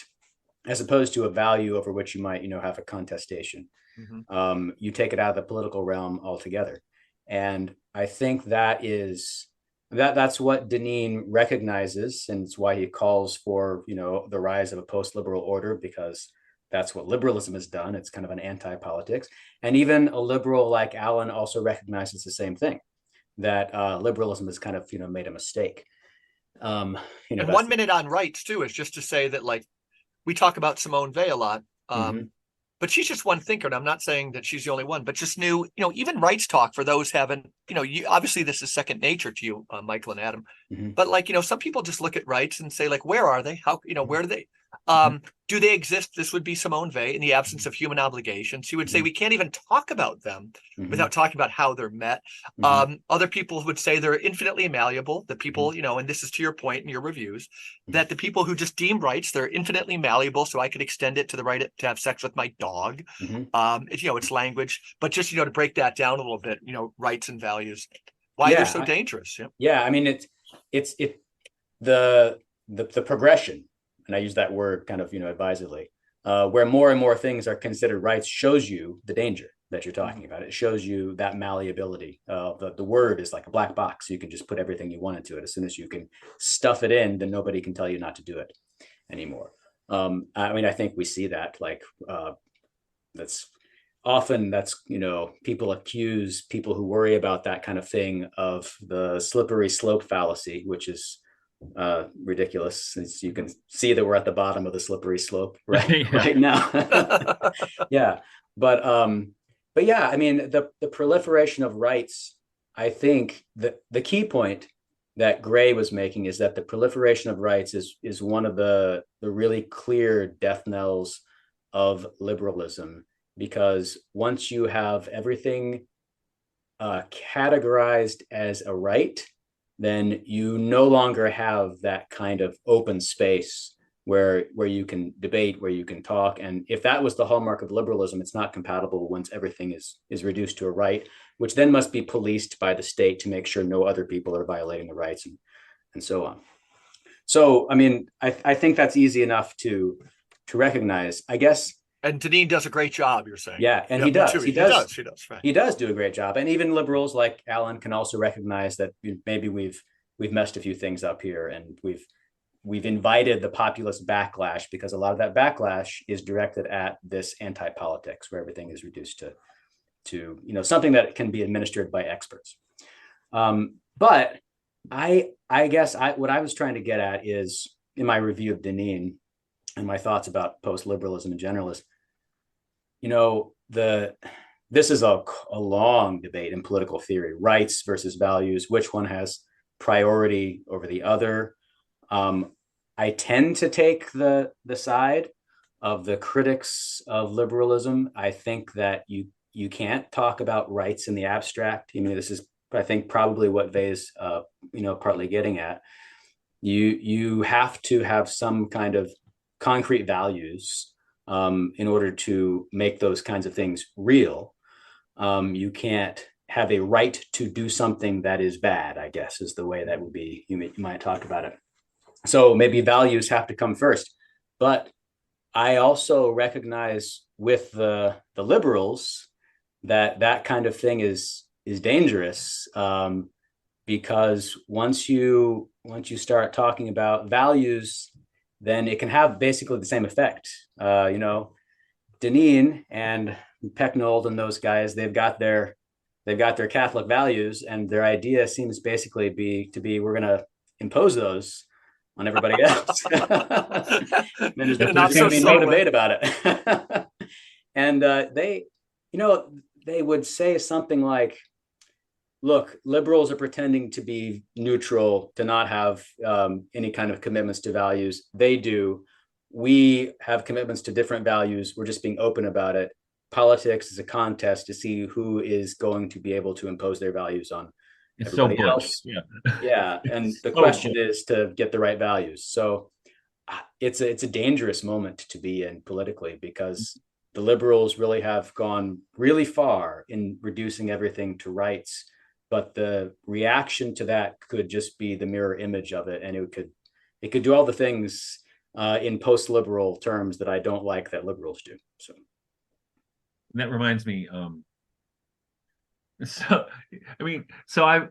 as opposed to a value over which you might, have a contestation, Mm-hmm. you take it out of the political realm altogether. And I think that's what Deneen recognizes, and it's why he calls for, the rise of a post-liberal order, because that's what liberalism has done. It's kind of an anti-politics. And even a liberal like Allen also recognizes the same thing, that liberalism has kind of, made a mistake. And 1 minute on rights too is just to say that, like, we talk about Simone Weil a lot, but she's just one thinker, and I'm not saying that she's the only one, but just new, even rights talk for those haven't, obviously this is second nature to you, Michael and Adam, but like, some people just look at rights and say, like, where are they? How, where do they, do they exist? This would be Simone Weil in the absence of human obligations. She would say we can't even talk about them without talking about how they're met. Other people would say they're infinitely malleable. The people, and this is to your point in your reviews, that the people who just deem rights, they're infinitely malleable. So I could extend it to the right to have sex with my dog. It's language, but just, to break that down a little bit, rights and values, why they're so dangerous. Yeah. I mean, it's the progression, and I use that word kind of, advisedly, where more and more things are considered rights, shows you the danger that you're talking about. It shows you that malleability. The word is like a black box. You can just put everything you want into it. As soon as you can stuff it in, then nobody can tell you not to do it anymore. I mean, I think we see that, like, that's people accuse people who worry about that kind of thing of the slippery slope fallacy, which is ridiculous, since you can see that we're at the bottom of the slippery slope right now. Yeah, but yeah, I mean, the proliferation of rights, I think that the key point that Gray was making is that the proliferation of rights is one of the really clear death knells of liberalism, because once you have everything categorized as a right, then you no longer have that kind of open space where you can debate, where you can talk. And if that was the hallmark of liberalism, it's not compatible once everything is reduced to a right, which then must be policed by the state to make sure no other people are violating the rights, and so on. So, I mean, I think that's easy enough to recognize, I guess. And Deneen does a great job, you're saying. Yeah, and he does. He does. Right. He does do a great job. And even liberals like Allen can also recognize that maybe we've messed a few things up here, and we've invited the populist backlash, because a lot of that backlash is directed at this anti-politics, where everything is reduced to something that can be administered by experts. But I guess what I was trying to get at is, in my review of Deneen and my thoughts about post-liberalism in general, is, this is a long debate in political theory: rights versus values, which one has priority over the other. I tend to take the side of the critics of liberalism. I think that you can't talk about rights in the abstract. I mean, this is, I think, probably what Vey's partly getting at. You have to have some kind of concrete values in order to make those kinds of things real. You can't have a right to do something that is bad, I guess, is the way that would be, you might talk about it. So maybe values have to come first. But I also recognize with the liberals that kind of thing is dangerous, because once you start talking about values, then it can have basically the same effect. Deneen and Pecknold and those guys, they've got their Catholic values, and their idea seems basically to be we're going to impose those on everybody else. And there's going to be no debate about it. And they would say something like, look, liberals are pretending to be neutral, to not have any kind of commitments to values. They do. We have commitments to different values. We're just being open about it. Politics is a contest to see who is going to be able to impose their values on It's so everybody Bush. else. Yeah. Yeah, and It's the so question Bush. is to get the right values. So it's a dangerous moment to be in politically, because the liberals really have gone really far in reducing everything to rights, but the reaction to that could just be the mirror image of it, and it could do all the things in post-liberal terms that I don't like that liberals do. So That reminds me, so I mean, so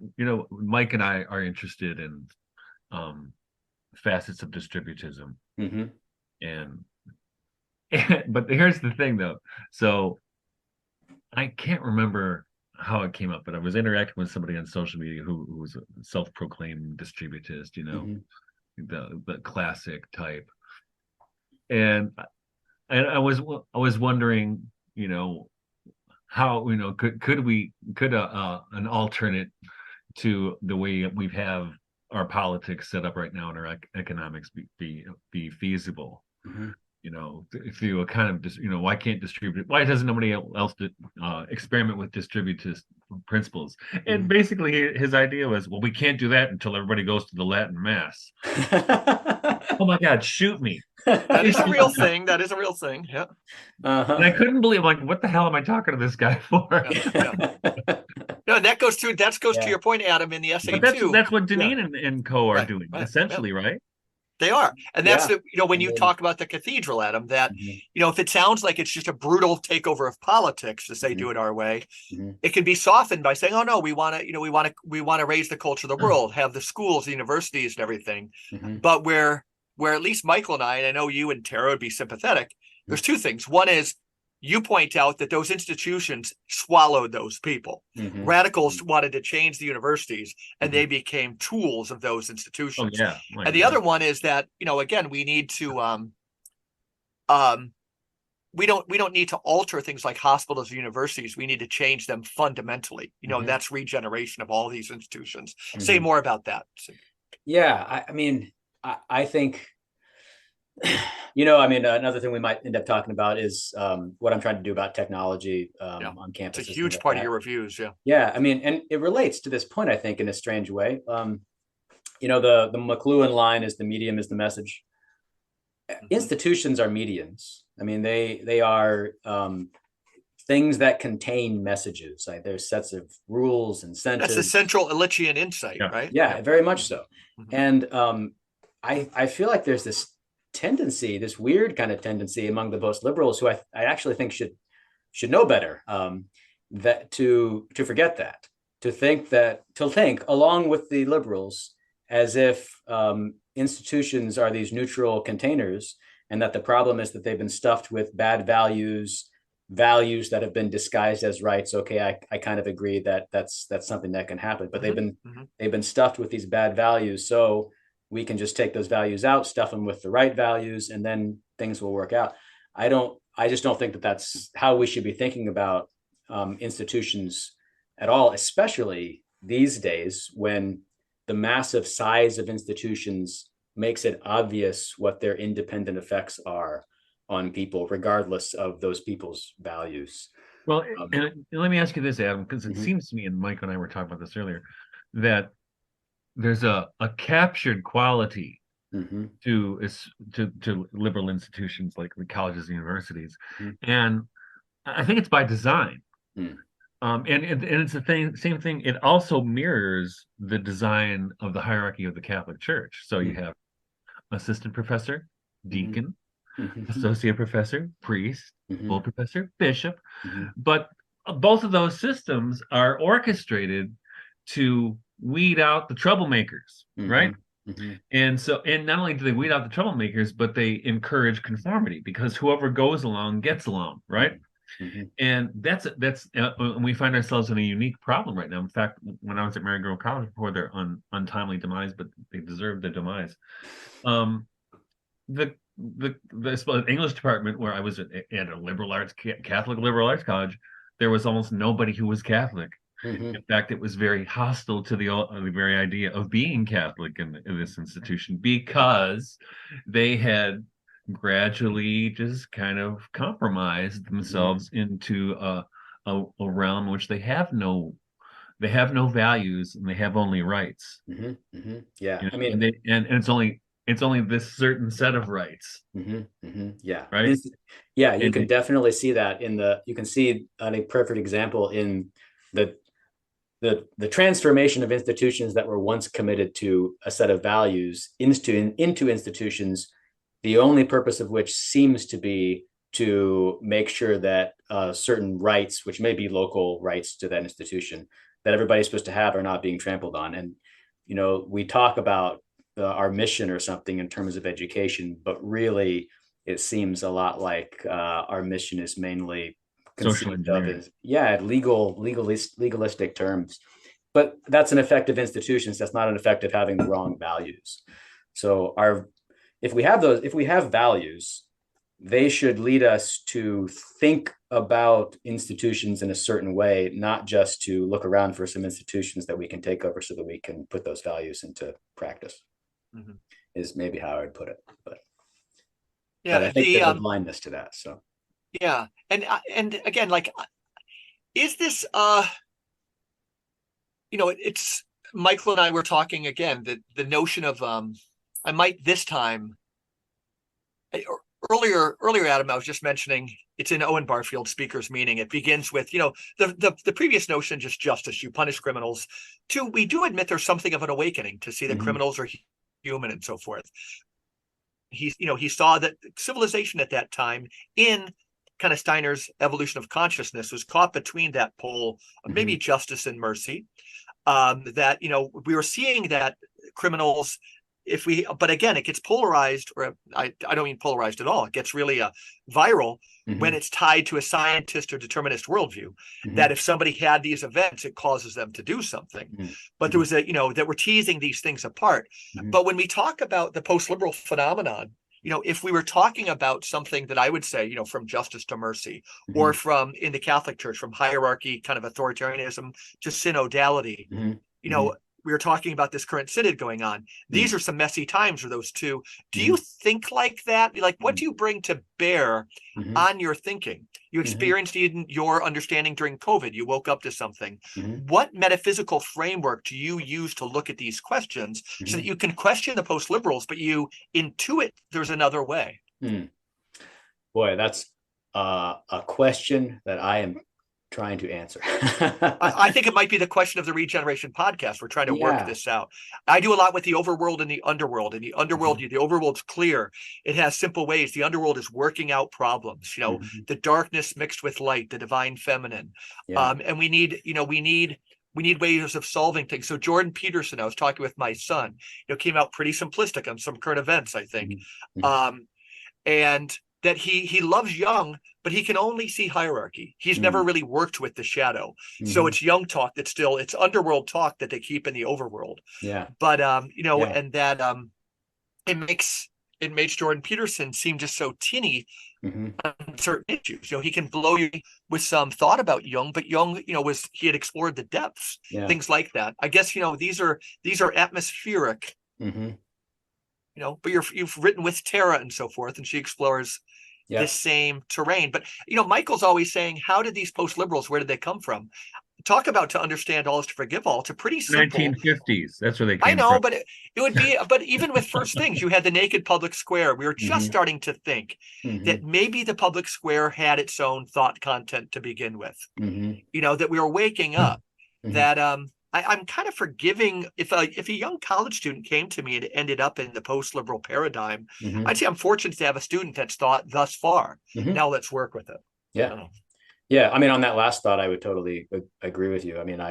Mike and I are interested in um facets of distributism, mhm. and, but here's the thing though. So I can't remember how it came up, but I was interacting with somebody on social media who was a self-proclaimed distributist, Mhm. the classic type. And I was wondering, how, could an alternate to the way we have our politics set up right now and our economics be feasible? Mhm. Through a kind of why can't why doesn't nobody else experiment with distributist principles? And Mhm. basically his idea was, well, we can't do that until everybody goes to the Latin Mass. Oh my God, shoot me. That Please is a shoot real me. thing. That is a real thing. Yeah. And I Uh-huh. couldn't believe, like, what the hell am I talking to this guy for? Yeah. Yeah. No, that goes to Yeah. your point, Adam, in the essay But that's too. that's what Yeah. Deneen and co are Right. doing, Right. Yeah. essentially, right? They are. And that's Yeah. when I you mean, talk about the cathedral, Adam, that, mhm. if it sounds like it's just a brutal takeover of politics to say do Mhm. it our way, Mhm. it can be softened by saying, oh no, we want to raise the culture of the world, have the schools, the universities and everything. Mhm. But where at least Michael and I know you and Tara would be sympathetic, there's two things. One is you point out that those institutions swallowed those people. Mhm. Radicals wanted to change the universities, and Mhm. they became tools of those Oh institutions. yeah, my And the God. other one is that, again, we need to um we don't need to alter things like hospitals or universities. We need to change them fundamentally. Mhm. That's regeneration of all these institutions. Say Mhm. more about that. Yeah, I mean, I think, I mean, another thing we might end up talking about is what I'm trying to do about technology Yeah. on It's a campuses, things huge like part of that. your reviews. Yeah. Yeah, I mean, and it relates to this point, I think, in a strange way. The McLuhan line is the medium is the message. Mm-hmm. Institutions are mediums. I mean, they are things that contain messages. Like there's sets of rules, That's the incentives. central Elitchian insight, Yeah. right? Yeah, Yep. very much so. Mm-hmm. And I feel like there's this tendency, this weird kind of tendency among the post liberals who I actually think should know better, that to forget that, to think along with the liberals as if institutions are these neutral containers, and that the problem is that they've been stuffed with bad values that have been disguised as rights. Okay, I kind of agree that that's something that can happen, but Mm-hmm. they've been stuffed with these bad values, so we can just take those values out, stuff them with the right values, and then things will work out. I just don't think that that's how we should be thinking about institutions at all, especially these days when the massive size of institutions makes it obvious what their independent effects are on people, regardless of those people's values. Well, Um, and let me ask you this, Adam, because it mhm. seems to me, and Mike and I were talking about this earlier, that there's a captured quality Mhm. to liberal institutions like the colleges and universities, Mhm. and I think it's by design. Mhm. And it's the same thing. It also mirrors the design of the hierarchy of the Catholic Church. So you Mhm. have assistant professor, Mhm. deacon, Mhm. associate professor, priest, full Mhm. professor, bishop. Mhm. But both of those systems are orchestrated to weed out the troublemakers, right? Mhm. Mhm. And not only do they weed out the troublemakers, but they encourage conformity because whoever goes along gets along, right? Mhm. Mhm. And we find ourselves in a unique problem right now. In fact, when I was at Marygrove College before their untimely demise, but they deserved the demise, um, the English department where I was at a Catholic liberal arts college, there was almost nobody who was Catholic. Mhm. In fact, it was very hostile to the very idea of being Catholic in this institution because they had gradually just kind of compromised Mhm. themselves into a realm in which they have they have no values and they have only rights. Yeah, You know, I mean, and it's only this certain set of rights, yeah, right? yeah, you And can definitely see that you can see a perfect example in the the transformation of institutions that were once committed to a set of values into institutions, the only purpose of which seems to be to make sure that certain rights, which may be local rights to that institution, that everybody's supposed to have, are not being trampled on. And we talk about our mission or something in terms of education, but really it seems a lot like our mission is mainly social conceived of engineering. as legalistic terms. But that's an effective institution. So that's not an effective having the wrong values. So if we have values, they should lead us to think about institutions in a certain way, not just to look around for some institutions that we can take over so that we can put those values into practice. Is maybe how I would put it. But I think there's a blindness to that. So yeah, and again, like, is this it's Michael and I were talking again, the notion of I might this time earlier, Adam, I was just mentioning it's in Owen Barfield's Speaker's Meaning. It begins with, the previous notion, just justice, you punish criminals. Two, we do admit there's something of an awakening to see that criminals are human and so forth. He saw that civilization at that time, in kind of Steiner's evolution of consciousness, was caught between that pole of maybe justice and mercy. That we were seeing that criminals, but again, it gets polarized, or I don't mean polarized at all. It gets really viral when it's tied to a scientist or determinist worldview. That if somebody had these events, it causes them to do something. But there was that we're teasing these things apart. But when we talk about the post-liberal phenomenon, if we were talking about something that I would say, from justice to mercy, or from, in the Catholic Church, from hierarchy, kind of authoritarianism to synodality, we were talking about this current synod going on. These are some messy times for those two. Do you think like that? Like, what do you bring to bear on your thinking? You experienced your understanding during COVID. You woke up to something. What metaphysical framework do you use to look at these questions so that you can question the post-liberals, but you intuit there's another way? Boy, that's a question that I am trying to answer. I think it might be the question of the Regeneration podcast. We're trying to work this out. I do a lot with the overworld and the underworld. And the underworld, the overworld's clear. It has simple ways. The underworld is working out problems. The darkness mixed with light, the divine feminine. And we need ways of solving things. So Jordan Peterson, I was talking with my son, came out pretty simplistic on some current events, I think. And that he loves Jung, but he can only see hierarchy. He's never really worked with the shadow. So it's Jung talk it's underworld talk that they keep in the overworld. But and that it makes Jordan Peterson seem just so tinny on certain issues. He can blow you with some thought about Jung, but Jung, he had explored the depths, things like that. I guess these are atmospheric. But you've written with Tara and so forth, and she explores this same terrain. But Michael's always saying, how did these post-liberals, where did they come from? Talk about to understand all is to forgive all. It's a pretty simple 1950s. That's where they came I know, from. but it would be. But even with first things, you had the naked public square. We were just starting to think that maybe the public square had its own thought content to begin with. That we were waking up. That I'm kind of forgiving if a young college student came to me and ended up in the post-liberal paradigm. I'd say I'm fortunate to have a student that's thought thus far. Now let's work with it. Yeah. I mean, on that last thought, I would totally agree with you. I mean,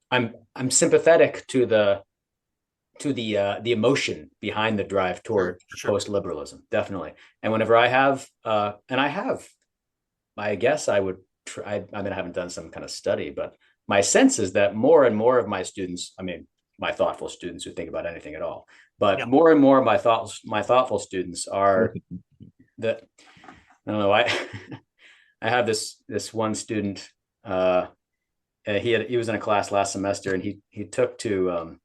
I'm sympathetic to the emotion behind the drive toward post-liberalism, definitely. And whenever I have, I guess I would try. I mean, I haven't done some kind of study, but my sense is that more and more of my students, I mean, my thoughtful students who think about anything at all, but more and more of my thoughtful students are that, I don't know, I have this one student, he was in a class last semester and he took to,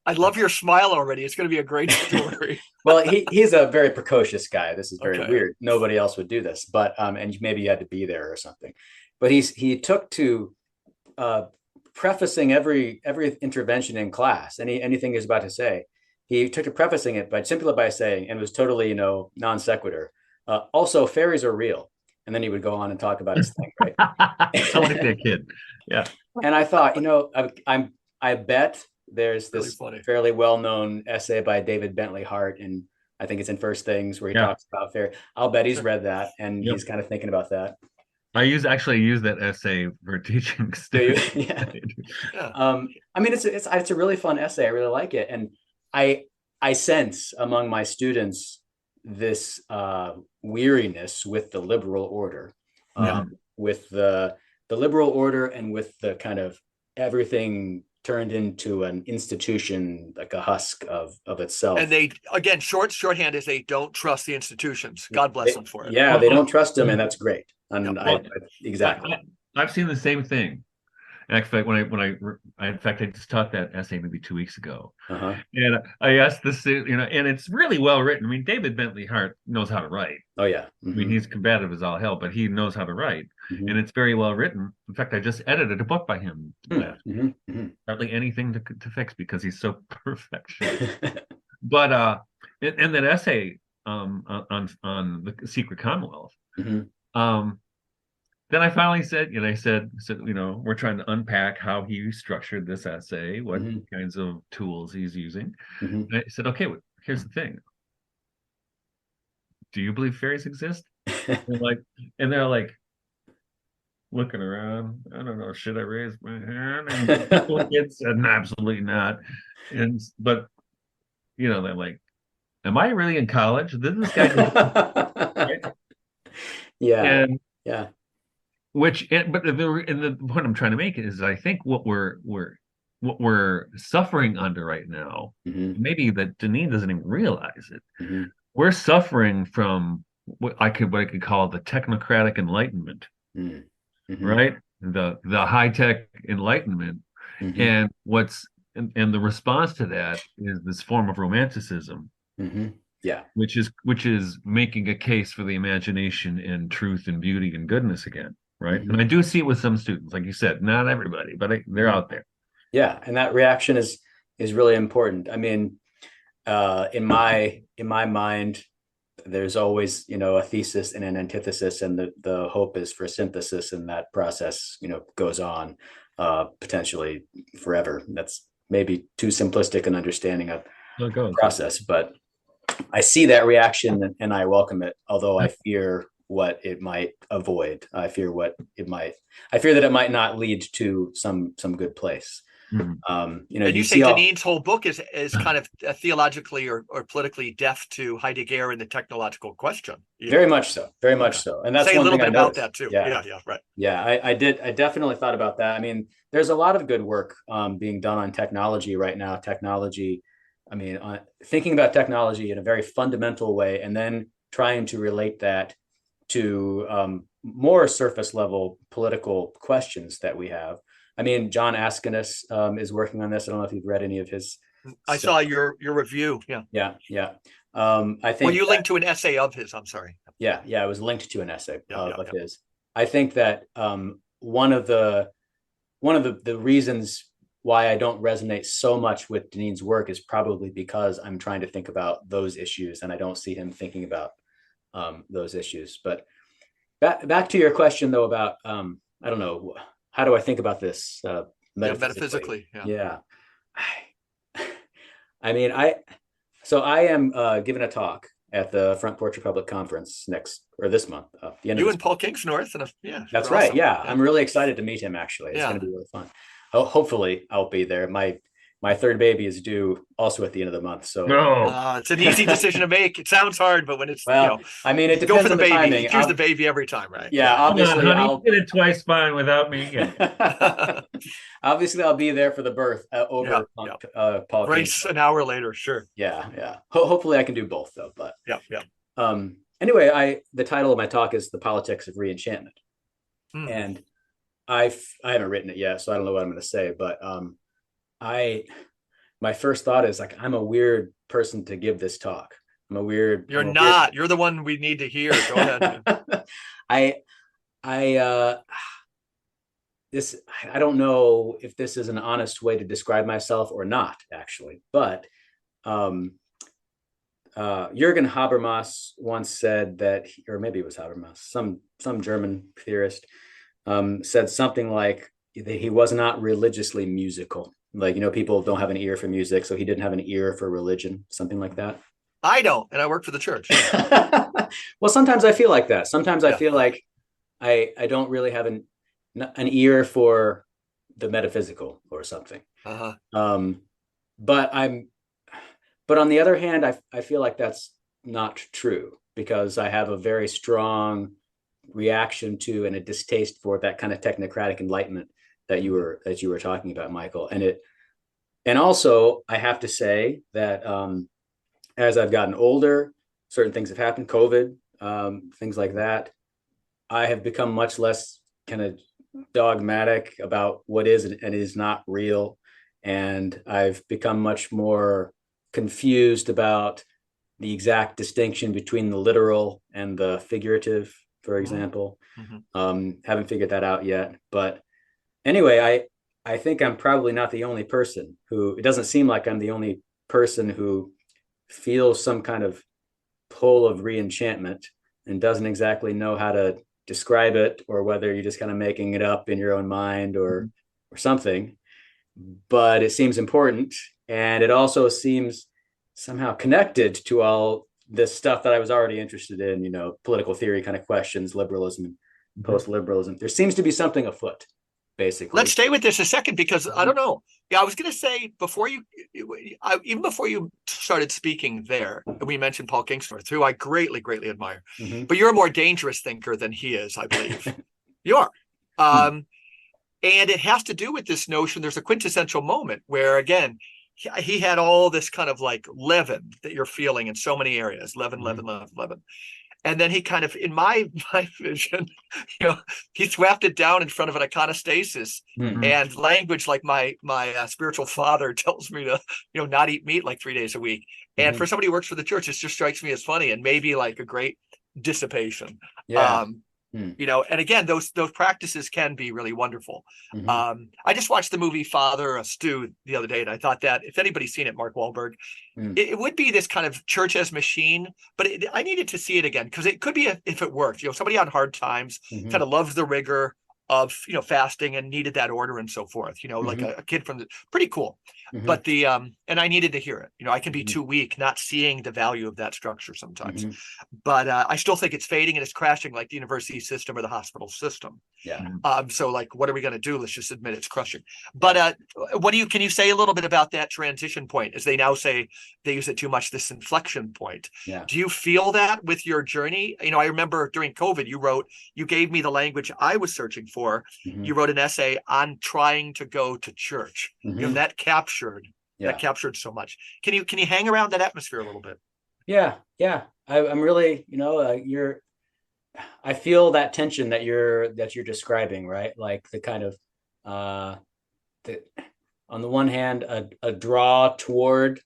I love your smile already. It's going to be a great story. Well, he's a very precocious guy. This is very weird. Nobody else would do this, but, and maybe you had to be there or something, but he took to prefacing every intervention in class, anything he was about to say. He took to prefacing it simply by saying, and it was totally, non sequitur. Also, fairies are real. And then he would go on and talk about his thing, right? I like that kid. Yeah. And I thought, I bet there's this fairly well-known essay by David Bentley Hart, and I think it's in First Things, where he talks about fairy. I'll bet he's read that, and he's kind of thinking about that. I actually use that essay for teaching students. Yeah. I mean, it's a really fun essay. I really like it, and I sense among my students this weariness with the liberal order, with the liberal order, and with the kind of everything turned into an institution, like a husk of itself. And they, again, shorthand is they don't trust the institutions. God bless them for it. Yeah, they don't trust them, and that's great. And exactly. I've seen the same thing. In fact, I just taught that essay maybe 2 weeks ago, and I asked this, and it's really well written. I mean, David Bentley Hart knows how to write. Oh yeah, I mean, he's combative as all hell, but he knows how to write, and it's very well written. In fact, I just edited a book by him. Hardly anything to fix because he's so perfection. But and that essay on the Secret Commonwealth. Then I finally said, we're trying to unpack how he structured this essay, what kinds of tools he's using. And I said, okay, here's the thing. Do you believe fairies exist? And they're like looking around. I don't know. Should I raise my hand? And the kids said, absolutely not. But they're like, am I really in college? Didn't this guy? Yeah. But the point I'm trying to make is, I think what we're suffering under right now, maybe that Deneen doesn't even realize it. We're suffering from what I could call the technocratic enlightenment, right? The high tech enlightenment, and the response to that is this form of romanticism. Which is making a case for the imagination and truth and beauty and goodness again. Right. And I do see it with some students, like you said, not everybody, but they're out there. Yeah. And that reaction is really important. I mean, in my mind, there's always, a thesis and an antithesis, and the hope is for synthesis, and that process, goes on potentially forever. That's maybe too simplistic an understanding of the process, but I see that reaction and I welcome it, although I fear what it might avoid. I fear that it might not lead to some good place. And you say Deneen's whole book is kind of theologically or politically deaf to Heidegger and the technological question. Very much so. And that's say one a little thing bit about that too. Yeah, right. Yeah, I did. I definitely thought about that. I mean, there's a lot of good work being done on technology right now. Thinking about technology in a very fundamental way, and then trying to relate that to more surface level political questions that we have. I mean, John Askinus is working on this. I don't know if you've read any of his. I saw your review. Yeah. I think. Well, you linked to an essay of his. I'm sorry. Yeah. It was linked to an essay of his. I think that one of the reasons why I don't resonate so much with Deneen's work is probably because I'm trying to think about those issues, and I don't see him thinking about those issues. But back to your question, though, about I don't know, how do I think about this metaphysically? Yeah. I mean, I am giving a talk at the Front Porch Republic conference this month. The end you of and Paul Kingsnorth, that's right. Awesome. Yeah, I'm really excited to meet him. Actually, it's going to be really fun. Hopefully, I'll be there. My third baby is due also at the end of the month. So it's an easy decision to make. It sounds hard, but when it's it depends go for on the baby. timing. You choose the baby every time, right? Yeah, obviously. Honey, did it twice fine without me. Obviously, I'll be there for the birth over Paul. Race an hour later, sure. Yeah. Hopefully, I can do both though. But anyway, the title of my talk is "The Politics of Reenchantment," and I haven't written it yet, so I don't know what I'm going to say. But my first thought is like, I'm a weird person to give this talk. You're not. You're the one we need to hear. Go ahead. this, I don't know if this is an honest way to describe myself or not, actually, but Jürgen Habermas once said that, or maybe it was Habermas, some German theorist, said something like that he was not religiously musical. Like, people don't have an ear for music, so he didn't have an ear for religion, something like that. I don't, and I work for the church. Well, sometimes I feel like that. Sometimes I feel like I don't really have an ear for the metaphysical or something. But on the other hand, I feel like that's not true, because I have a very strong reaction to and a distaste for that kind of technocratic enlightenment that you were talking about, Michael. And also I have to say that as I've gotten older, certain things have happened, COVID, things like that. I have become much less kind of dogmatic about what is and is not real. And I've become much more confused about the exact distinction between the literal and the figurative, for example. Haven't figured that out yet. But anyway, I think I'm probably not the only person who, it doesn't seem like I'm the only person who feels some kind of pull of re-enchantment and doesn't exactly know how to describe it, or whether you're just kind of making it up in your own mind or something. But it seems important, and it also seems somehow connected to all this stuff that I was already interested in, political theory kind of questions, liberalism, post-liberalism. There seems to be something afoot, basically. Let's stay with this a second, because I don't know. Yeah, I was going to say, even before you started speaking there, we mentioned Paul Kingsnorth, who I greatly, greatly admire. But you're a more dangerous thinker than he is, I believe. You are. And it has to do with this notion. There's a quintessential moment where, again, he had all this kind of like leaven that you're feeling in so many areas, leaven. And then he kind of, in my vision, he swapped it down in front of an iconostasis and language like my spiritual father tells me to, not eat meat like 3 days a week. And for somebody who works for the church, it just strikes me as funny and maybe like a great dissipation. And again, those practices can be really wonderful. I just watched the movie Father, a Stew the other day, and I thought that if anybody's seen it, Mark Wahlberg, it would be this kind of church as machine, but I needed to see it again, because it could be, if it worked, somebody on hard times kind of loves the rigor of fasting and needed that order and so forth, like a kid from the, pretty cool. But and I needed to hear it. I can be too weak not seeing the value of that structure sometimes. But I still think it's fading and it's crashing like the university system or the hospital system. So like, what are we going to do? Let's just admit it's crushing. But can you say a little bit about that transition point, as they now say they use it too much, this inflection point? Do you feel that with your journey? I remember during COVID, you gave me the language I was searching for. You wrote an essay on trying to go to church. That captured so much. Can you hang around that atmosphere a little bit? I'm really, I feel that tension that you're describing, right? Like the kind of on the one hand, a draw toward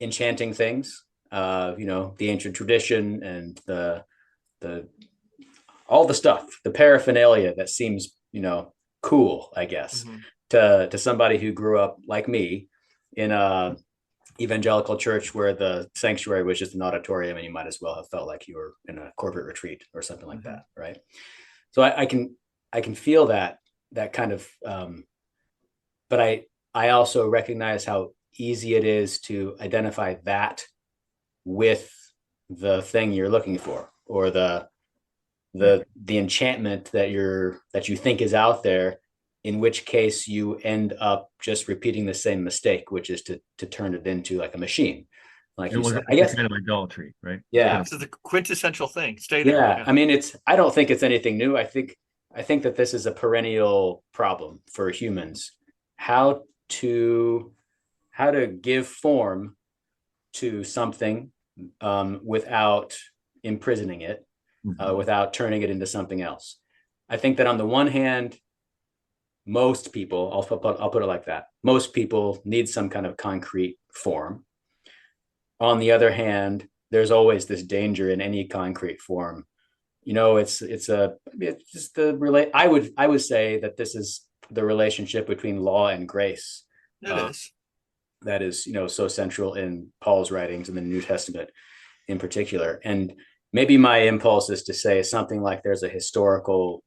enchanting things, the ancient tradition and the all the stuff, the paraphernalia that seems, cool, I guess, to somebody who grew up like me in a evangelical church where the sanctuary was just an auditorium and you might as well have felt like you were in a corporate retreat or something like that, right? So I can feel that kind of, but I also recognize how easy it is to identify that with the thing you're looking for, or the enchantment that you think is out there, in which case you end up just repeating the same mistake, which is to turn it into like a machine. Like you said, I guess kind of idolatry, right? Yeah. This is the quintessential thing. Stay there. Yeah. I mean, I don't think it's anything new. I think that this is a perennial problem for humans. How to give form to something without imprisoning it, without turning it into something else. I think that on the one hand, most people, I'll put it like that, most people need some kind of concrete form. On the other hand, there's always this danger in any concrete form it's just I would say that this is the relationship between law and grace. It is. That is, so central in Paul's writings in the New Testament in particular. And maybe my impulse is to say something like there's a historical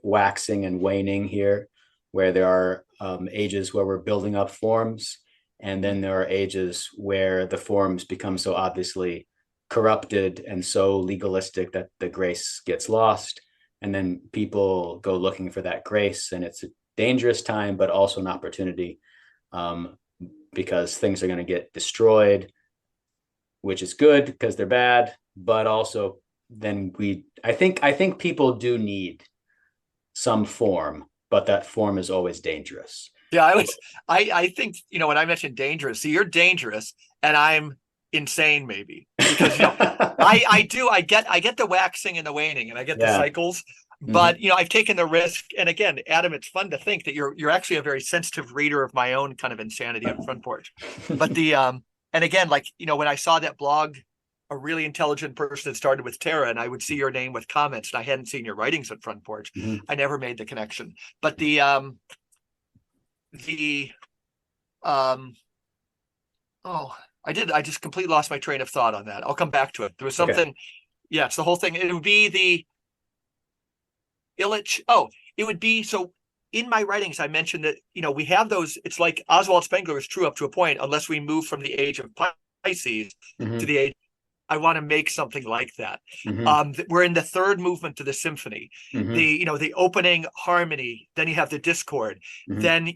waxing and waning here, where there are ages where we're building up forms, and then there are ages where the forms become so obviously corrupted and so legalistic that the grace gets lost. And then people go looking for that grace, and it's a dangerous time, but also an opportunity, because things are going to get destroyed, which is good because they're bad, but also then I think people do need some form, but that form is always dangerous. Yeah, I think, when I mentioned dangerous, see, you're dangerous and I'm insane maybe, because, I get the waxing and the waning, and I get the cycles, but, I've taken the risk. And again, Adam, it's fun to think that you're actually a very sensitive reader of my own kind of insanity on Front Porch. But and again, like, when I saw that blog, a really intelligent person that started with Tara, and I would see your name with comments, and I hadn't seen your writings at Front Porch. I never made the connection. But I just completely lost my train of thought on that. I'll come back to it. There was something. Okay. Yeah, it's the whole thing. It would be the Illich. Oh, it would be, so in my writings, I mentioned that, we have those, it's like Oswald Spengler is true up to a point, unless we move from the age of Pisces to the age, I want to make something like that. We're in the third movement of the symphony, the opening harmony, then you have the discord, then,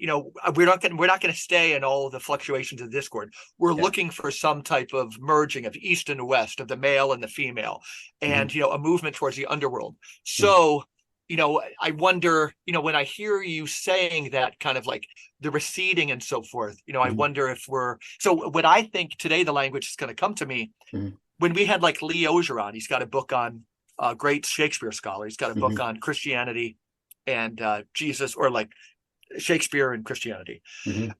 we're not going to stay in all the fluctuations of discord. We're looking for some type of merging of East and West, of the male and the female, and, a movement towards the underworld. So, I wonder, when I hear you saying that kind of like the receding and so forth, I wonder if so when I think today the language is going to come to me, when we had like Lee Ogeron, he's got a book on great Shakespeare scholar. He's got a book on Christianity and Jesus, or like Shakespeare and Christianity.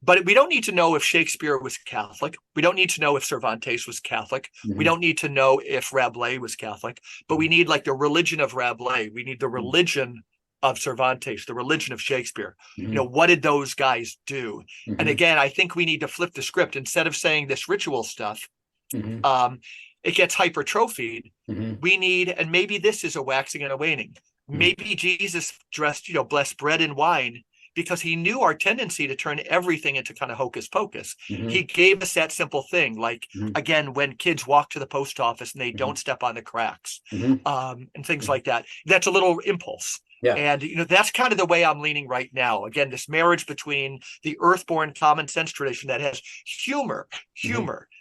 But we don't need to know if Shakespeare was Catholic. We don't need to know if Cervantes was Catholic. We don't need to know if Rabelais was Catholic, but we need like the religion of Rabelais. We need the religion of Cervantes, the religion of Shakespeare. What did those guys do? And again, I think we need to flip the script. Instead of saying this ritual stuff, it gets hypertrophied. We need, and maybe this is a waxing and a waning. Maybe Jesus dressed, blessed bread and wine, because he knew our tendency to turn everything into kind of hocus pocus. He gave us that simple thing, like, again, when kids walk to the post office and they don't step on the cracks, and things like that. That's a little impulse. Yeah. And, that's kind of the way I'm leaning right now. Again, this marriage between the earthborn common sense tradition that has humor,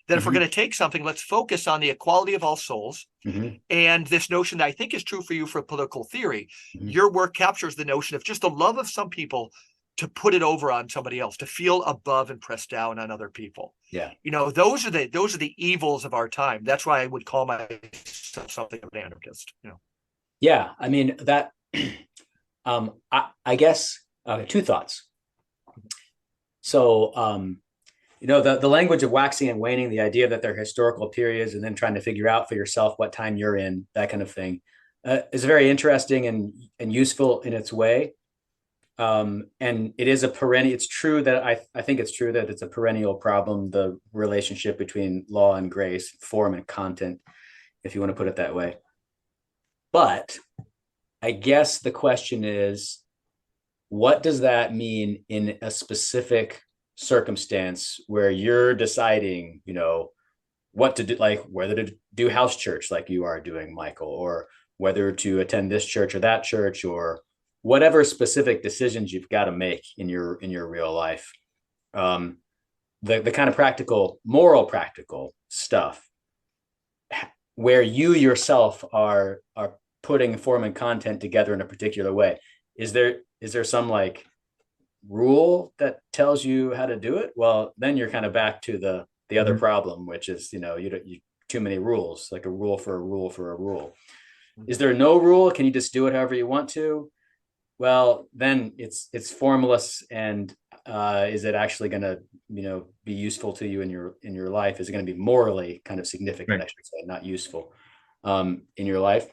that if we're going to take something, let's focus on the equality of all souls. And this notion that I think is true for you for political theory. Your work captures the notion of just the love of some people to put it over on somebody else, to feel above and press down on other people. Yeah. Those are the evils of our time. That's why I would call myself something of an anarchist. Yeah. I mean, that, I guess, two thoughts. So, the language of waxing and waning, the idea that there are historical periods, and then trying to figure out for yourself what time you're in, that kind of thing, is very interesting and useful in its way. And it is it's true that I think it's true that it's a perennial problem, the relationship between law and grace, form and content, if you want to put it that way. But I guess the question is, what does that mean in a specific circumstance where you're deciding, what to do, like whether to do house church like you are doing, Michael, or whether to attend this church or that church, or whatever specific decisions you've got to make in your real life. The kind of moral practical stuff where you yourself are putting form and content together in a particular way. Is there some like rule that tells you how to do it? Well, then you're kind of back to the other problem, which is, you too many rules, like a rule for a rule for a rule. Is there no rule? Can you just do it however you want to? Well, then it's formless. And is it actually going to, be useful to you in your life? Is it going to be morally kind of significant, right? I should say, not useful in your life?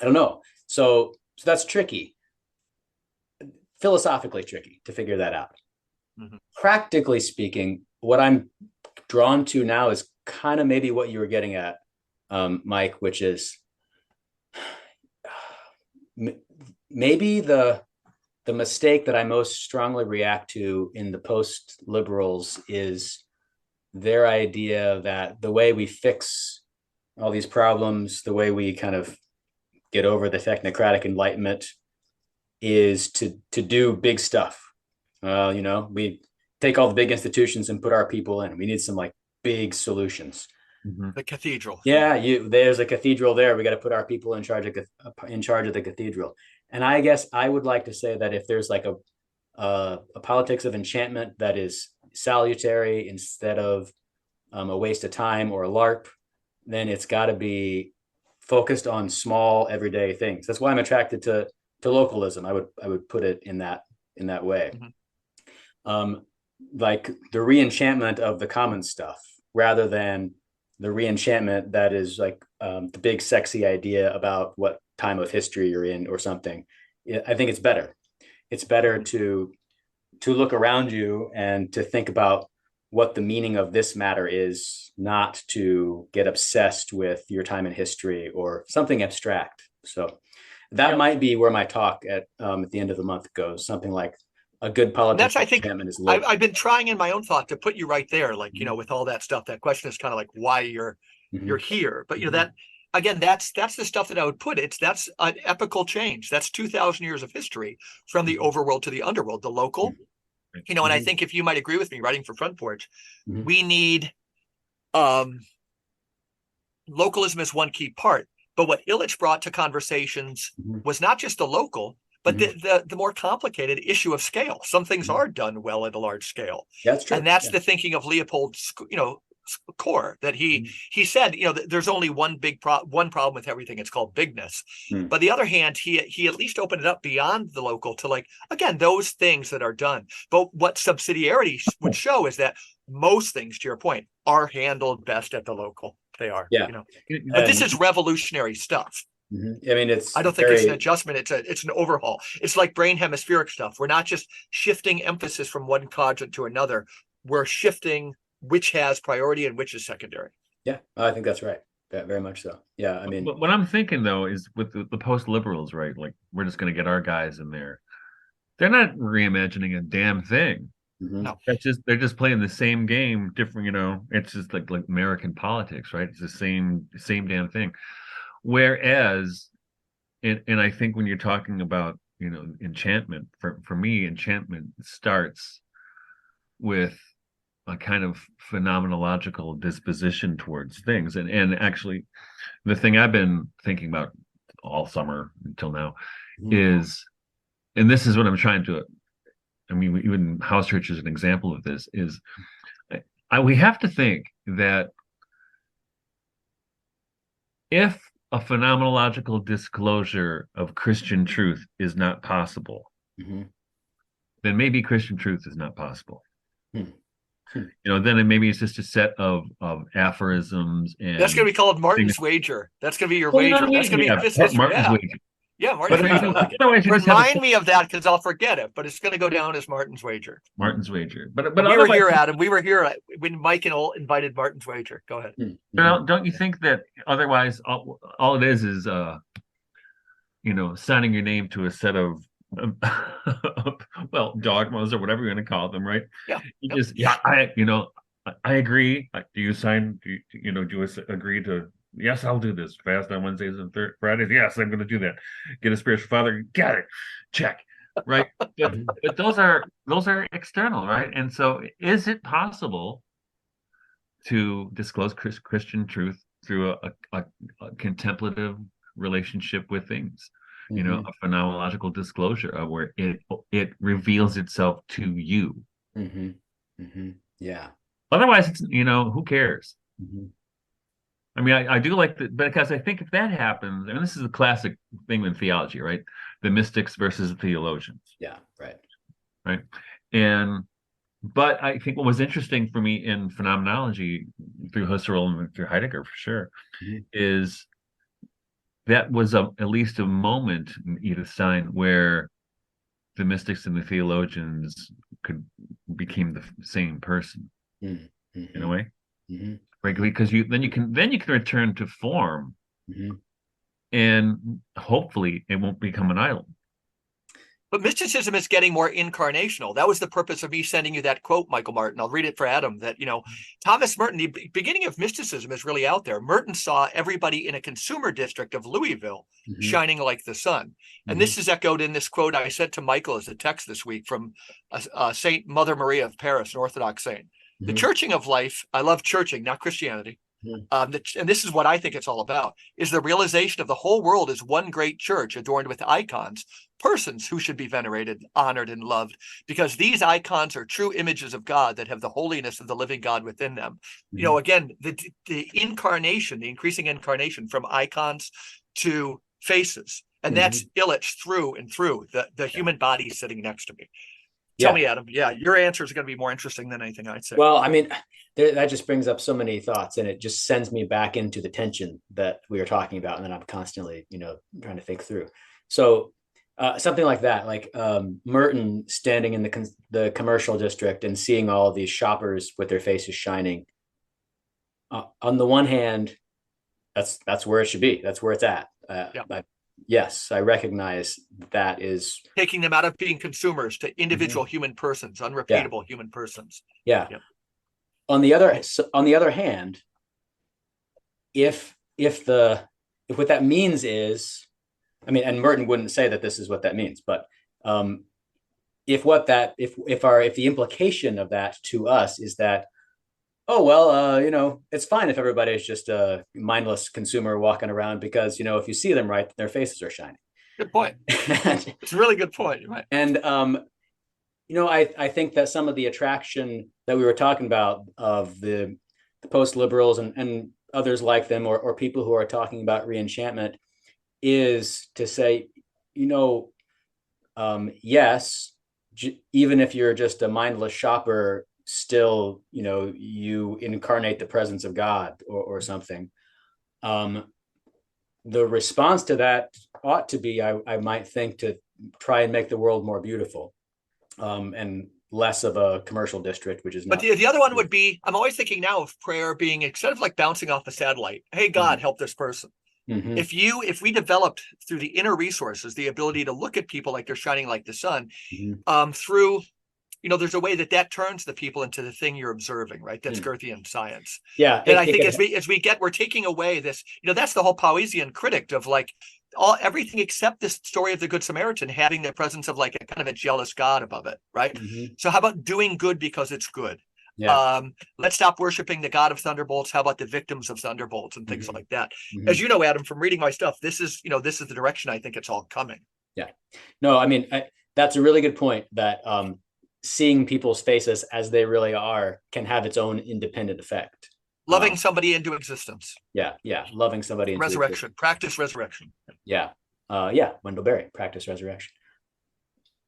I don't know. So that's tricky, philosophically tricky to figure that out. Mm-hmm. Practically speaking, what I'm drawn to now is kind of maybe what you were getting at, Mike, which is maybe the mistake that I most strongly react to in the post-liberals is their idea that the way we fix all these problems, the way we kind of get over the technocratic enlightenment is to do big stuff. We take all the big institutions and put our people in. We need some like big solutions. Mm-hmm. The cathedral. Yeah, there's a cathedral there. We got to put our people in charge of the cathedral. And I guess I would like to say that if there's like a politics of enchantment that is salutary instead of a waste of time or a LARP, then it's got to be focused on small everyday things. That's why I'm attracted to localism. I would put it in that way. Mm-hmm. Like the re-enchantment of the common stuff rather than the re-enchantment that is like the big sexy idea about what time of history you're in or something. I think it's better. It's better to look around you and to think about what the meaning of this matter is, not to get obsessed with your time in history or something abstract. So that might be where my talk at the end of the month goes. Something like a good politics. That's, I think, I've been trying in my own thought to put you right there. Like, mm-hmm. With all that stuff, that question is kind of like why you're here. But, that, again, that's the stuff that I would put. That's an epical change. That's 2,000 years of history from the overworld to the underworld, the local. And I think if you might agree with me, writing for Front Porch, we need localism as one key part. But what Illich brought to conversations was not just the local, but the more complicated issue of scale. Some things are done well at a large scale. That's true. And that's the thinking of Leopold's, core, that he said, there's only one problem with everything. It's called bigness. But the other hand, he at least opened it up beyond the local to, like, again, those things that are done. But what subsidiarity would show is that most things, to your point, are handled best at the local. They are. Yeah. But this is revolutionary stuff. I mean, I don't think it's an adjustment. It's an overhaul. It's like brain hemispheric stuff. We're not just shifting emphasis from one quadrant to another. We're shifting which has priority and which is secondary. Yeah, I think that's right. Yeah, very much so. Yeah, I mean, what I'm thinking though is with the post-liberals, right? Like, we're just going to get our guys in there. They're not reimagining a damn thing. No, they're just playing the same game, different. It's just like American politics, right? It's the same damn thing. Whereas, and I think when you're talking about enchantment, for me, enchantment starts with a kind of phenomenological disposition towards things. And actually, the thing I've been thinking about all summer until now is, and this is what I'm trying to, I mean, even house church is an example of this, is we have to think that if a phenomenological disclosure of Christian truth is not possible, then maybe Christian truth is not possible. Then maybe it's just a set of aphorisms, and that's going to be called Martin's wager. That's going to be your wager. That's going to be Martin's wager. Yeah, Martin's wager. Remind me of that, because I'll forget it. But it's going to go down as Martin's wager. Martin's wager. But we were here, Adam. We were here when Mike and Ol invited Martin's wager. Go ahead. Now, don't you think that otherwise all it is signing your name to a set of dogmas or whatever you're going to call them, right? Yeah. I agree. Do you sign? Do you agree to? Yes, I'll do this. Fast on Wednesdays and Fridays. Yes, I'm going to do that. Get a spiritual father. Got it. Check. Right. but those are external, right? And so, is it possible to disclose Christian truth through a contemplative relationship with things? A phenomenological disclosure of where it reveals itself to you. Yeah. Otherwise, it's who cares? I mean, I do like that, because I think if that happens, and this is a classic thing in theology, right? The mystics versus the theologians. Yeah, right. Right. But I think what was interesting for me in phenomenology through Husserl and through Heidegger, for sure, is that was at least a moment in Edith Stein where the mystics and the theologians became the same person in a way, right? Because you can return to form, and hopefully it won't become an island. But mysticism is getting more incarnational. That was the purpose of me sending you that quote, Michael Martin. I'll read it for Adam, that, Thomas Merton, the beginning of mysticism is really out there. Merton saw everybody in a consumer district of Louisville shining like the sun. And this is echoed in this quote I sent to Michael as a text this week from Saint Mother Maria of Paris, an Orthodox saint. The churching of life, I love churching, not Christianity. And this is what I think it's all about, is the realization of the whole world is one great church adorned with icons, persons who should be venerated, honored, and loved, because these icons are true images of God that have the holiness of the living God within them. Again, the incarnation, the increasing incarnation from icons to faces. And that's Illich through and through, the human body sitting next to me. Tell me, Adam. Yeah, your answer is going to be more interesting than anything I'd say. Well, I mean, that just brings up so many thoughts, and it just sends me back into the tension that we were talking about, and then I'm constantly, trying to think through. So something like that, like Merton standing in the commercial district and seeing all these shoppers with their faces shining. On the one hand, that's where it should be. That's where it's at. Yes, I recognize that is taking them out of being consumers to individual human persons, unrepeatable human persons. Yeah. On the other hand, if what that means is, I mean, and Merton wouldn't say that this is what that means, but if the implication of that to us is that, oh, well, it's fine if everybody is just a mindless consumer walking around, because, if you see them right, their faces are shining. Good point. It's a really good point. Right. And, I think that some of the attraction that we were talking about of the post-liberals and others like them, or people who are talking about reenchantment, is to say, yes, even if you're just a mindless shopper, still, you incarnate the presence of God or something. The response to that ought to be, I might think, to try and make the world more beautiful, and less of a commercial district, which is not. But the other one would be, I'm always thinking now of prayer being, instead of like bouncing off a satellite, hey, God, help this person. If we developed through the inner resources, the ability to look at people like they're shining like the sun, through, there's a way that turns the people into the thing you're observing, right? That's Goethean science. Yeah. And I think we're taking away this, that's the whole Powesian critic of like everything except this story of the Good Samaritan having the presence of like a kind of a jealous God above it, right? So how about doing good because it's good? Yeah. Let's stop worshiping the God of thunderbolts. How about the victims of thunderbolts and things like that? As you know, Adam, from reading my stuff, this is the direction I think it's all coming. Yeah. No, I mean, that's a really good point, that seeing people's faces as they really are can have its own independent effect. Loving somebody into existence. Yeah. Loving somebody into resurrection. Existence. Practice resurrection. Yeah. Wendell Berry, practice resurrection.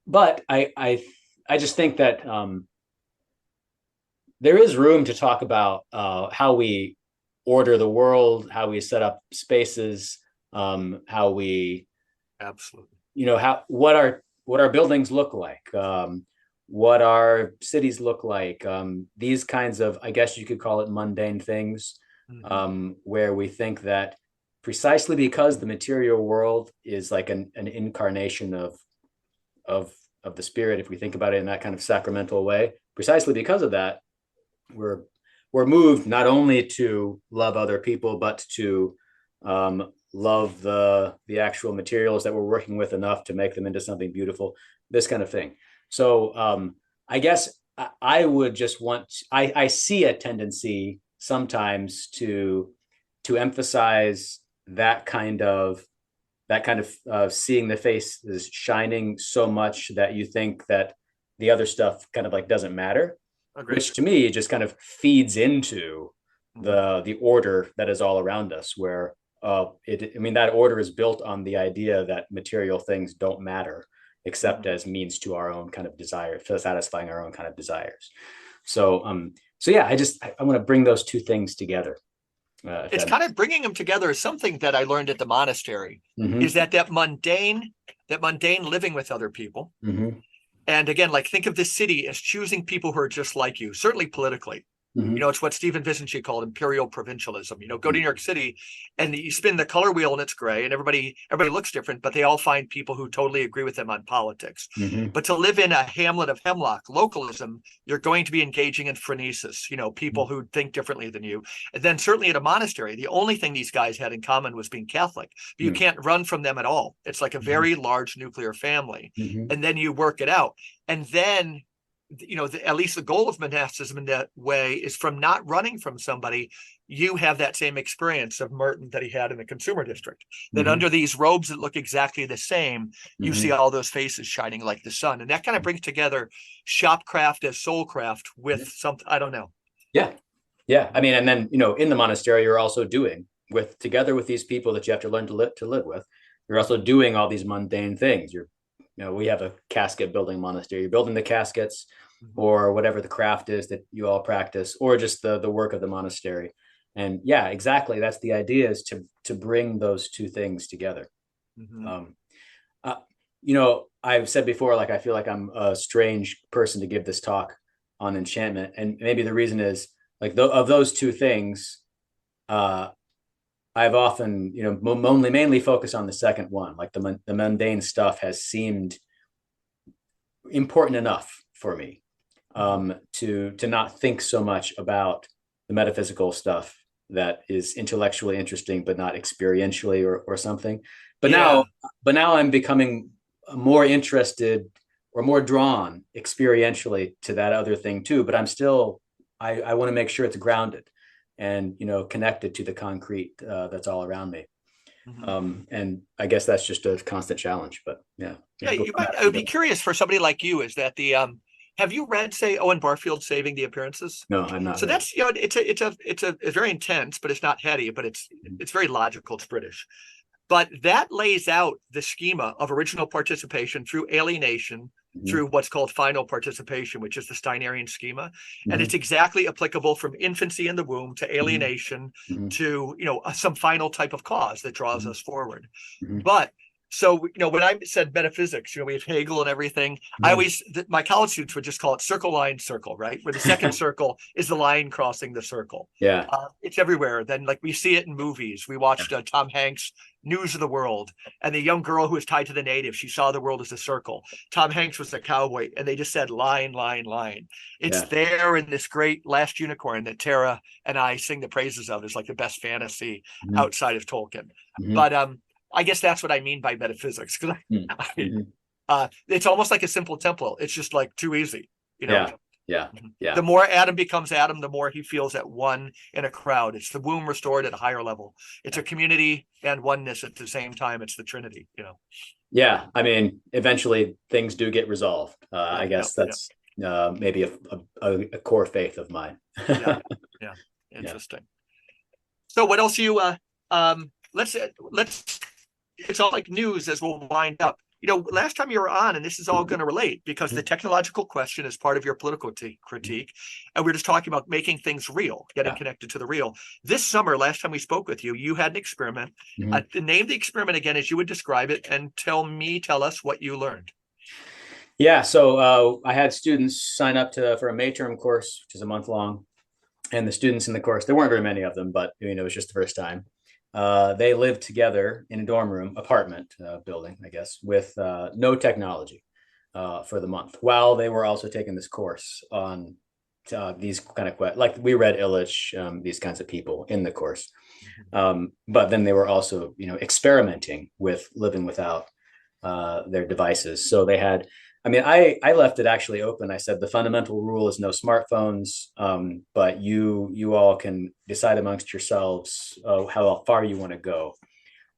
But I just think that there is room to talk about how we order the world, how we set up spaces, how we absolutely, what our buildings look like, what our cities look like, these kinds of, I guess you could call it mundane things, where we think that precisely because the material world is like an incarnation of the spirit, if we think about it in that kind of sacramental way, precisely because of that, we're moved not only to love other people, but to love the actual materials that we're working with enough to make them into something beautiful, this kind of thing. So I guess I would just I see a tendency sometimes to emphasize that kind of seeing the face is shining so much that you think that the other stuff kind of like doesn't matter. Agreed. Which to me just kind of feeds into the order that is all around us, where that order is built on the idea that material things don't matter except as means to our own kind of desire, for satisfying our own kind of desires. So yeah, I want to bring those two things together. It's kind of bringing them together. Is something that I learned at the monastery, is that mundane living with other people. And again, like, think of this city as choosing people who are just like you, certainly politically. It's what Stephen Vincenti called imperial provincialism. Go to New York City and you spin the color wheel and it's gray and everybody looks different, but they all find people who totally agree with them on politics. But to live in a hamlet of hemlock localism, you're going to be engaging in phronesis, people who think differently than you. And then certainly at a monastery, the only thing these guys had in common was being Catholic. But you can't run from them at all. It's like a very large nuclear family. And then you work it out. And then at least the goal of monasticism in that way is from not running from somebody, you have that same experience of Merton that he had in the consumer district, that under these robes that look exactly the same, you see all those faces shining like the sun. And that kind of brings together shopcraft as soulcraft with something, I don't know. Yeah. Yeah. I mean, and then, in the monastery, you're also doing together with these people that you have to learn to live with, you're also doing all these mundane things. We have a casket building monastery. You're building the caskets or whatever the craft is that you all practice, or just the work of the monastery. And yeah, exactly. That's the idea, is to bring those two things together. I've said before, like, I feel like I'm a strange person to give this talk on enchantment. And maybe the reason is, like, of those two things, I've often, mainly focused on the second one. Like, the mundane stuff has seemed important enough for me to not think so much about the metaphysical stuff that is intellectually interesting, but not experientially or something. But now I'm becoming more interested or more drawn experientially to that other thing too. But I'm still, I want to make sure it's grounded and connected to the concrete that's all around me. And I guess that's just a constant challenge. But I would be curious for somebody like you, is that have you read, say, Owen Barfield's Saving the Appearances? No, I'm not. So that's it's very intense, but it's not heady, but it's very logical. It's British. But that lays out the schema of original participation through alienation, through what's called final participation, which is the Steinerian schema. And it's exactly applicable from infancy in the womb to alienation to, some final type of cause that draws us forward. But so, when I said metaphysics, we have Hegel and everything. My college students would just call it circle, line, circle, right? Where the second circle is the line crossing the circle. Yeah. It's everywhere. Then, like, we see it in movies. We watched Tom Hanks' News of the World, and the young girl who was tied to the native, she saw the world as a circle. Tom Hanks was a cowboy, and they just said line, line, line. It's there in this great Last Unicorn that Tara and I sing the praises of. Is like the best fantasy outside of Tolkien. But I guess that's what I mean by metaphysics, because it's almost like a simple temple. It's just like too easy, Yeah. The more Adam becomes Adam, the more he feels at one in a crowd. It's the womb restored at a higher level. It's a community and oneness at the same time. It's the Trinity, Yeah, I mean, eventually things do get resolved. I guess that's maybe a core faith of mine. Interesting. So what else let's it's all like news as we'll wind up. Last time you were on, and this is all going to relate, because the technological question is part of your political critique. And we're just talking about making things real, getting connected to the real. This summer, last time we spoke with you, you had an experiment. Name the experiment again as you would describe it, and tell us what you learned. Yeah, so I had students sign up for a May term course, which is a month long. And the students in the course, there weren't very many of them, but it was just the first time. They lived together in a dorm room, apartment building, I guess, with no technology for the month, while they were also taking this course on these kind of like we read Illich, these kinds of people in the course. But then they were also, experimenting with living without their devices. So they had, I left it actually open. I said the fundamental rule is no smartphones, but you all can decide amongst yourselves how far you want to go.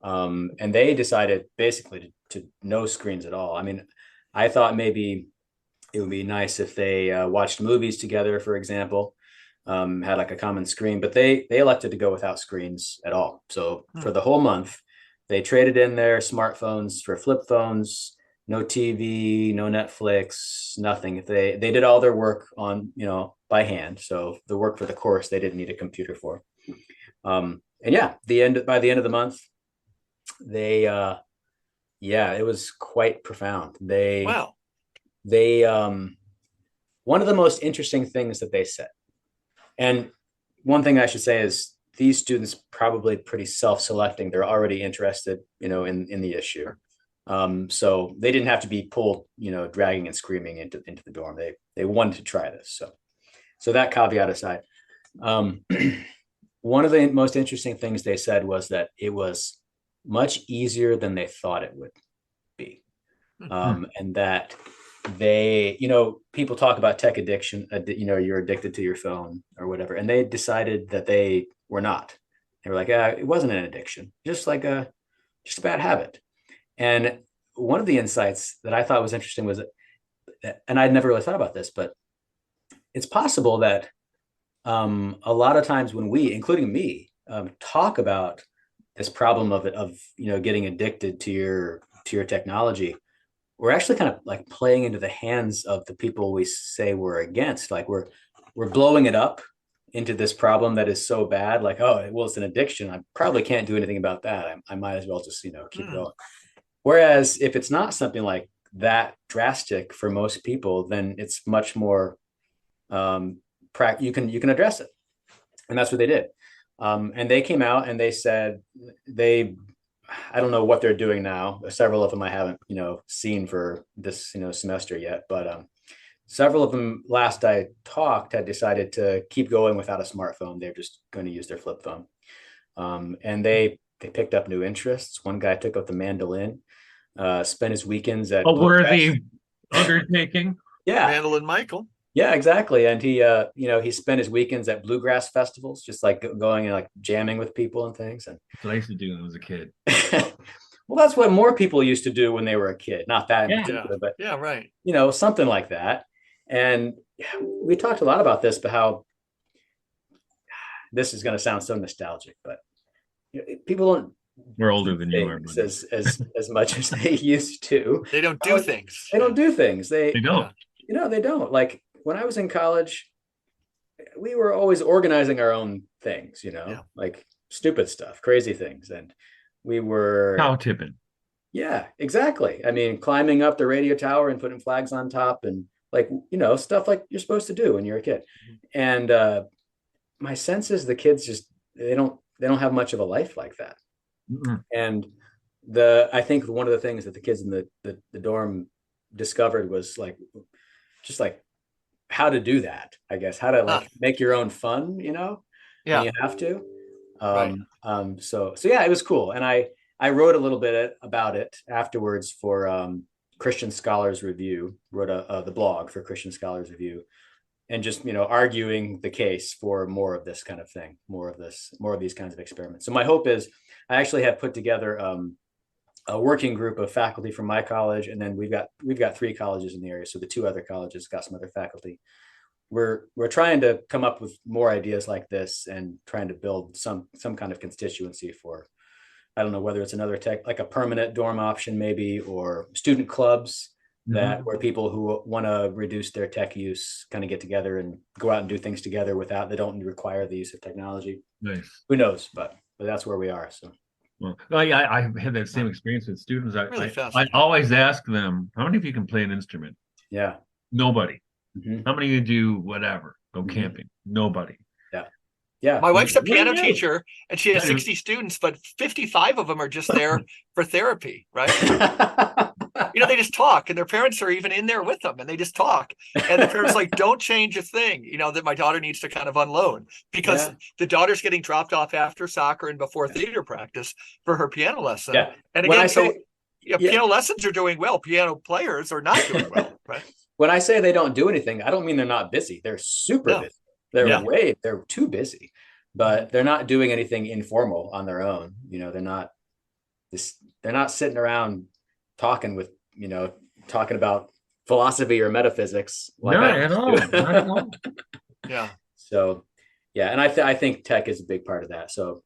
And they decided basically to no screens at all. I thought maybe it would be nice if they watched movies together, for example, had like a common screen, but they elected to go without screens at all. So for the whole month, they traded in their smartphones for flip phones. No TV, no Netflix, nothing. They did all their work on, by hand. So the work for the course, they didn't need a computer for. And yeah, by the end of the month, they yeah, it was quite profound. Wow. They one of the most interesting things that they said, and one thing I should say is these students probably pretty self-selecting. They're already interested, in the issue. So they didn't have to be pulled, dragging and screaming into the dorm. They wanted to try this. So that caveat aside, um, one of the most interesting things they said was that it was much easier than they thought it would be. And that people talk about tech addiction, you're addicted to your phone or whatever. And they decided that they were not. They were like, it wasn't an addiction, just a bad habit. And one of the insights that I thought was interesting was, and I'd never really thought about this, but it's possible that a lot of times when we, including me, talk about this problem of getting addicted to your technology, we're actually kind of like playing into the hands of the people we say we're against. Like we're blowing it up into this problem that is so bad. Like, oh, well, it's an addiction. I probably can't do anything about that. I might as well just keep going. Whereas if it's not something like that drastic for most people, then it's much more you can address it, and that's what they did. And they came out and they said I don't know what they're doing now. Several of them I haven't seen for this semester yet, but several of them last I talked had decided to keep going without a smartphone. They're just going to use their flip phone, and they picked up new interests. One guy took up the mandolin, spent his weekends at a worthy undertaking. Yeah, Mandolin Michael. Yeah, exactly. And he spent his weekends at bluegrass festivals, just like going and like jamming with people and things. And that's what I used to do when I was a kid. Well, that's what more people used to do when they were a kid. Not that in particular, but yeah, right. Something like that. And we talked a lot about this, but how this is going to sound so nostalgic, but people don't. We're older than you are, as much as they used to. They don't do things. They don't do things. They don't. They don't. Like when I was in college, we were always organizing our own things, like stupid stuff, crazy things. And we were cow tipping. Yeah, exactly. I mean, climbing up the radio tower and putting flags on top and stuff like you're supposed to do when you're a kid. And my sense is the kids just, they don't have much of a life like that. And I think one of the things that the kids in the dorm discovered was just how to do that, I guess, how to make your own fun, Yeah. when you have to. Right. So yeah, it was cool. And I wrote a little bit about it afterwards for Christian Scholars Review, wrote the blog for Christian Scholars Review, and just, arguing the case for more of this kind of thing, more of these kinds of experiments. So my hope is I actually have put together a working group of faculty from my college, and then we've got 3 colleges in the area. So the 2 other colleges got some other faculty. We're trying to come up with more ideas like this and trying to build some kind of constituency for, I don't know whether it's another tech, like a permanent dorm option maybe, or student clubs where people who want to reduce their tech use kind of get together and go out and do things together they don't require the use of technology. Nice. Who knows, but that's where we are. So. Well, yeah, I had that same experience with students. I always ask them, how many of you can play an instrument? Yeah. Nobody. How many of you do whatever? Go camping? Nobody. Yeah. My wife's a piano teacher and she has 60 students, but 55 of them are just there for therapy, right? They just talk, and their parents are even in there with them, and they just talk. And the parents don't change a thing, that my daughter needs to kind of unload, because the daughter's getting dropped off after soccer and before theater practice for her piano lesson. Yeah. And again, piano lessons are doing well. Piano players are not doing well, right? When I say they don't do anything, I don't mean they're not busy. They're super busy. They're too busy, but they're not doing anything informal on their own. They're not sitting around talking about philosophy or metaphysics. Not at all. Yeah. So, yeah. And I think tech is a big part of that. So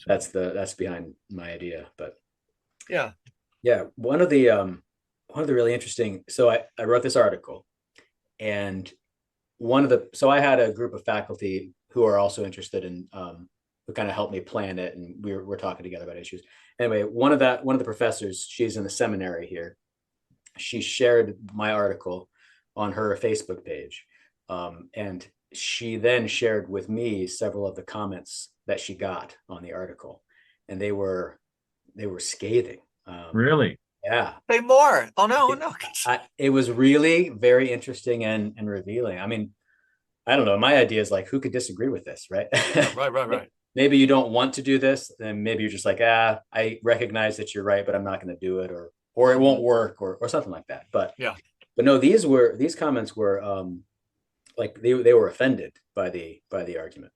that's behind my idea, but yeah. One of the really interesting, so I wrote this article, and so I had a group of faculty who are also interested in who kind of helped me plan it, and we're talking together about issues. Anyway, one of the professors, she's in the seminary here. She shared my article on her Facebook page, and she then shared with me several of the comments that she got on the article, and they were scathing. Really? Yeah. Say more. Oh no. It was really very interesting and revealing. I mean, I don't know. My idea is like, who could disagree with this, right? Yeah, right. Maybe you don't want to do this, then maybe you're just like, I recognize that you're right, but I'm not going to do it, or it won't work, or something like that. But no, these comments were like they were offended by the argument.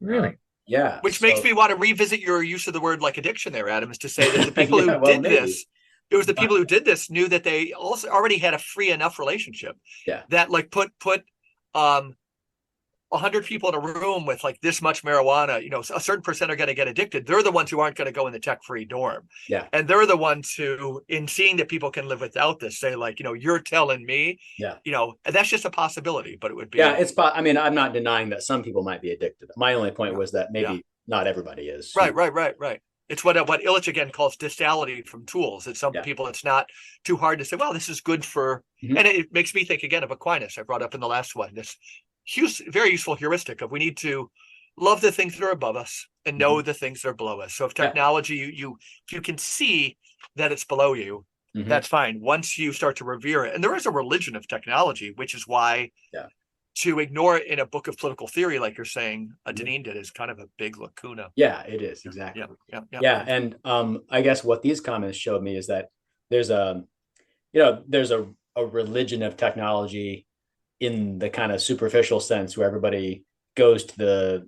Really? Yeah. Which makes me want to revisit your use of the word like addiction there, Adam, is to say that the people who did this, it was the people who did this knew that they also already had a free enough relationship. Yeah. That like put 100 people in a room with like this much marijuana, a certain percent are going to get addicted. They're the ones who aren't going to go in the tech-free dorm. Yeah. And they're the ones who, in seeing that people can live without this, say like, you're telling me, and that's just a possibility, but it would be. Yeah, I mean, I'm not denying that some people might be addicted. My only point was that maybe not everybody is. Right. It's what Illich again calls distality from tools. It's some people, it's not too hard to say, well, this is good for, and it makes me think again of Aquinas I brought up in the last one, this very useful heuristic of we need to love the things that are above us and know the things that are below us. So if technology, if you can see that it's below you, that's fine. Once you start to revere it, and there is a religion of technology, which is why to ignore it in a book of political theory, like you're saying, Deneen did, is kind of a big lacuna. Yeah, it is, exactly. Yeah. And I guess what these comments showed me is that there's a religion of technology in the kind of superficial sense, where everybody goes to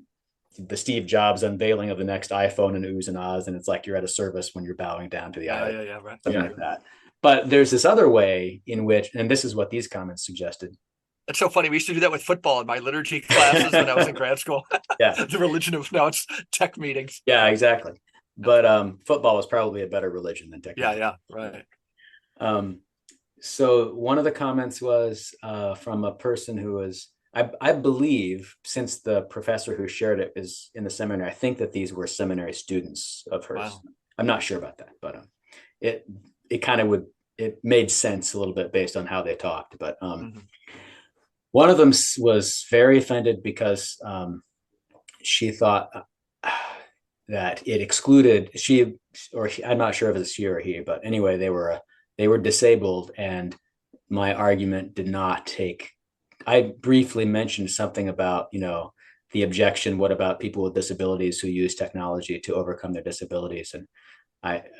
the Steve Jobs unveiling of the next iPhone and oohs and ahs, and it's like you're at a service when you're bowing down to the idol, right. Something like that. But there's this other way in which, and this is what these comments suggested. It's so funny. We used to do that with football in my liturgy classes when I was in grad school. The religion of, now it's tech meetings. Yeah, exactly. But football was probably a better religion than technology. Yeah, right. So one of the comments was from a person who was, I believe, since the professor who shared it is in the seminary, I think that these were seminary students of hers. Wow. I'm not sure about that, but it kind of it made sense a little bit based on how they talked. But one of them was very offended because she thought that it excluded I'm not sure if it's she or he, but anyway, they were disabled, and my argument did not take. I briefly mentioned something about, the objection, what about people with disabilities who use technology to overcome their disabilities? And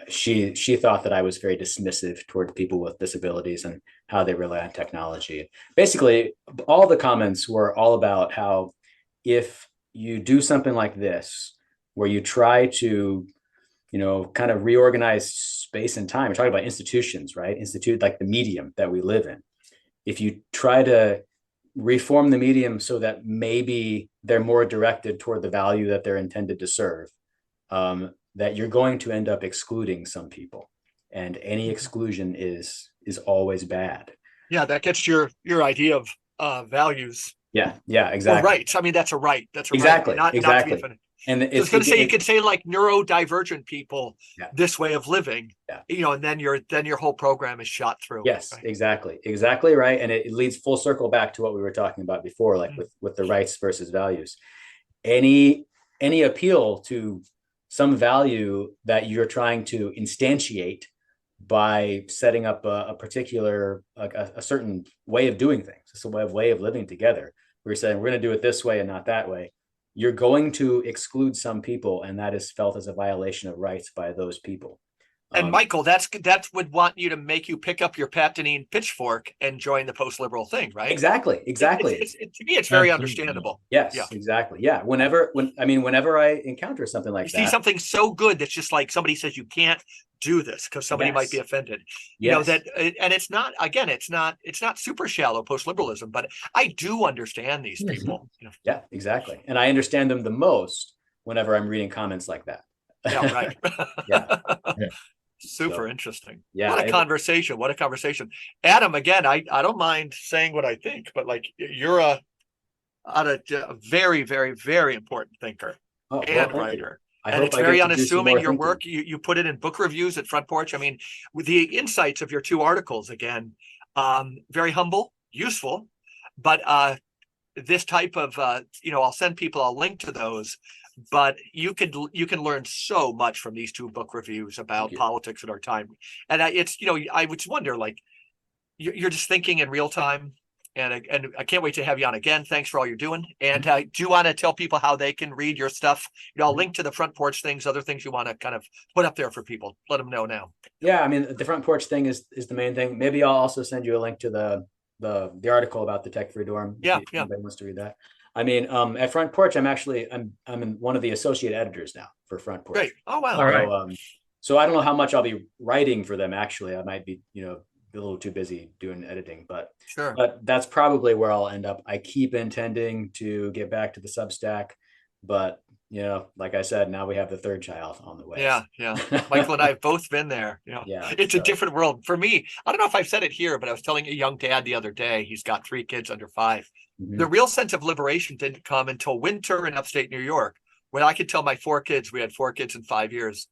she thought that I was very dismissive toward people with disabilities and how they rely on technology. Basically, all the comments were all about how if you do something like this, where you try to, kind of reorganize space and time, we're talking about institutions, right? Like the medium that we live in. If you try to reform the medium so that maybe they're more directed toward the value that they're intended to serve, that you're going to end up excluding some people, and any exclusion is always bad. Yeah, that gets your idea of values. Yeah, exactly. Or rights. I mean, that's a right. That's a exactly. Right. Exactly. Not to be and I was going to say, you could say like neurodivergent people, this way of living, and then your whole program is shot through. Yes, right? Exactly right. And it leads full circle back to what we were talking about before, like with the rights versus values. Any appeal to some value that you're trying to instantiate by setting up a particular, like a certain way of doing things. It's a way of living together. We're saying we're going to do it this way and not that way. You're going to exclude some people, and that is felt as a violation of rights by those people. And Michael, that would want you to make you pick up your Pat Deneen pitchfork and join the post-liberal thing, right? Exactly. To me, it's very understandable. Yes, exactly. Yeah. Whenever I encounter something like that, you see something so good that's just like somebody says you can't do this because somebody might be offended. And it's not super shallow post-liberalism, but I do understand these people. Yeah, exactly. And I understand them the most whenever I'm reading comments like that. Yeah, right. Yeah. Super interesting. Yeah. What a conversation. Adam, again, I don't mind saying what I think, but like you're a very, very, very important thinker. Oh, well, and thank you. writer. I And hope it's I very get to do some unassuming, more your thinking. work. You put it in book reviews at Front Porch. I mean, with the insights of your 2 articles, again, very humble, useful, but this type of I'll send people, I'll link to those, but you can learn so much from these 2 book reviews about politics in our time. And it's I would wonder, like, you're just thinking in real time. And I can't wait to have you on again. Thanks for all you're doing. And do you want to tell people how they can read your stuff? I'll link to the Front Porch things, other things you want to kind of put up there for people. Let them know now. Yeah, I mean, the Front Porch thing is the main thing. Maybe I'll also send you a link to the article about the tech free dorm. Yeah, if anybody wants to read that. I mean, at Front Porch, I'm in one of the associate editors now for Front Porch. Great. Oh wow. All right. So I don't know how much I'll be writing for them. Actually, I might be a little too busy doing editing, but Sure. But that's probably where I'll end up. I keep intending to get back to the Substack, but like I said, now we have the 3rd child on the way. Yeah. Michael and I have both been there. Yeah, It's a different world for me. I don't know if I've said it here, but I was telling a young dad the other day. He's got 3 kids under 5. Mm-hmm. The real sense of liberation didn't come until winter in upstate New York, when I could tell my 4 kids, we had 4 kids in 5 years,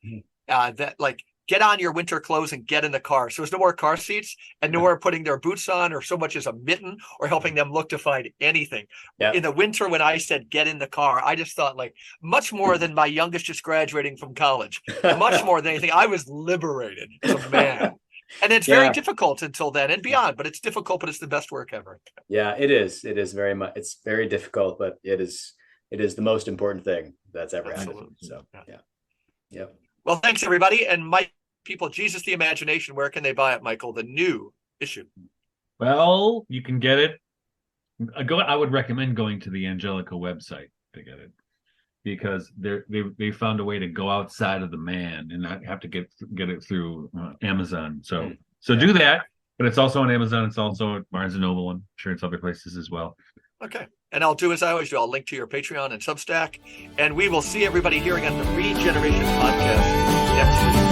that like, get on your winter clothes and get in the car. So there's no more car seats and no more putting their boots on or so much as a mitten or helping them look to find anything. Yeah. In the winter, when I said get in the car, I just thought, like, much more than my youngest just graduating from college, much more than anything. I was liberated as a man. And it's very difficult until then and beyond, but it's difficult, but it's the best work ever. Yeah, it is. It is very much. It's very difficult, but it is the most important thing that's ever happened. So yeah. Yep. Well, thanks everybody. And Mike, people, Jesus the Imagination, where can they buy it, Michael? The new issue. Well, you can get it. I would recommend going to the Angelica website to get it, because they found a way to go outside of the man and not have to get it through Amazon. So do that. But it's also on Amazon. It's also at Barnes and Noble. I'm sure it's other places as well. Okay. And I'll do as I always do. I'll link to your Patreon and Substack. And we will see everybody here again on the Regeneration Podcast next week.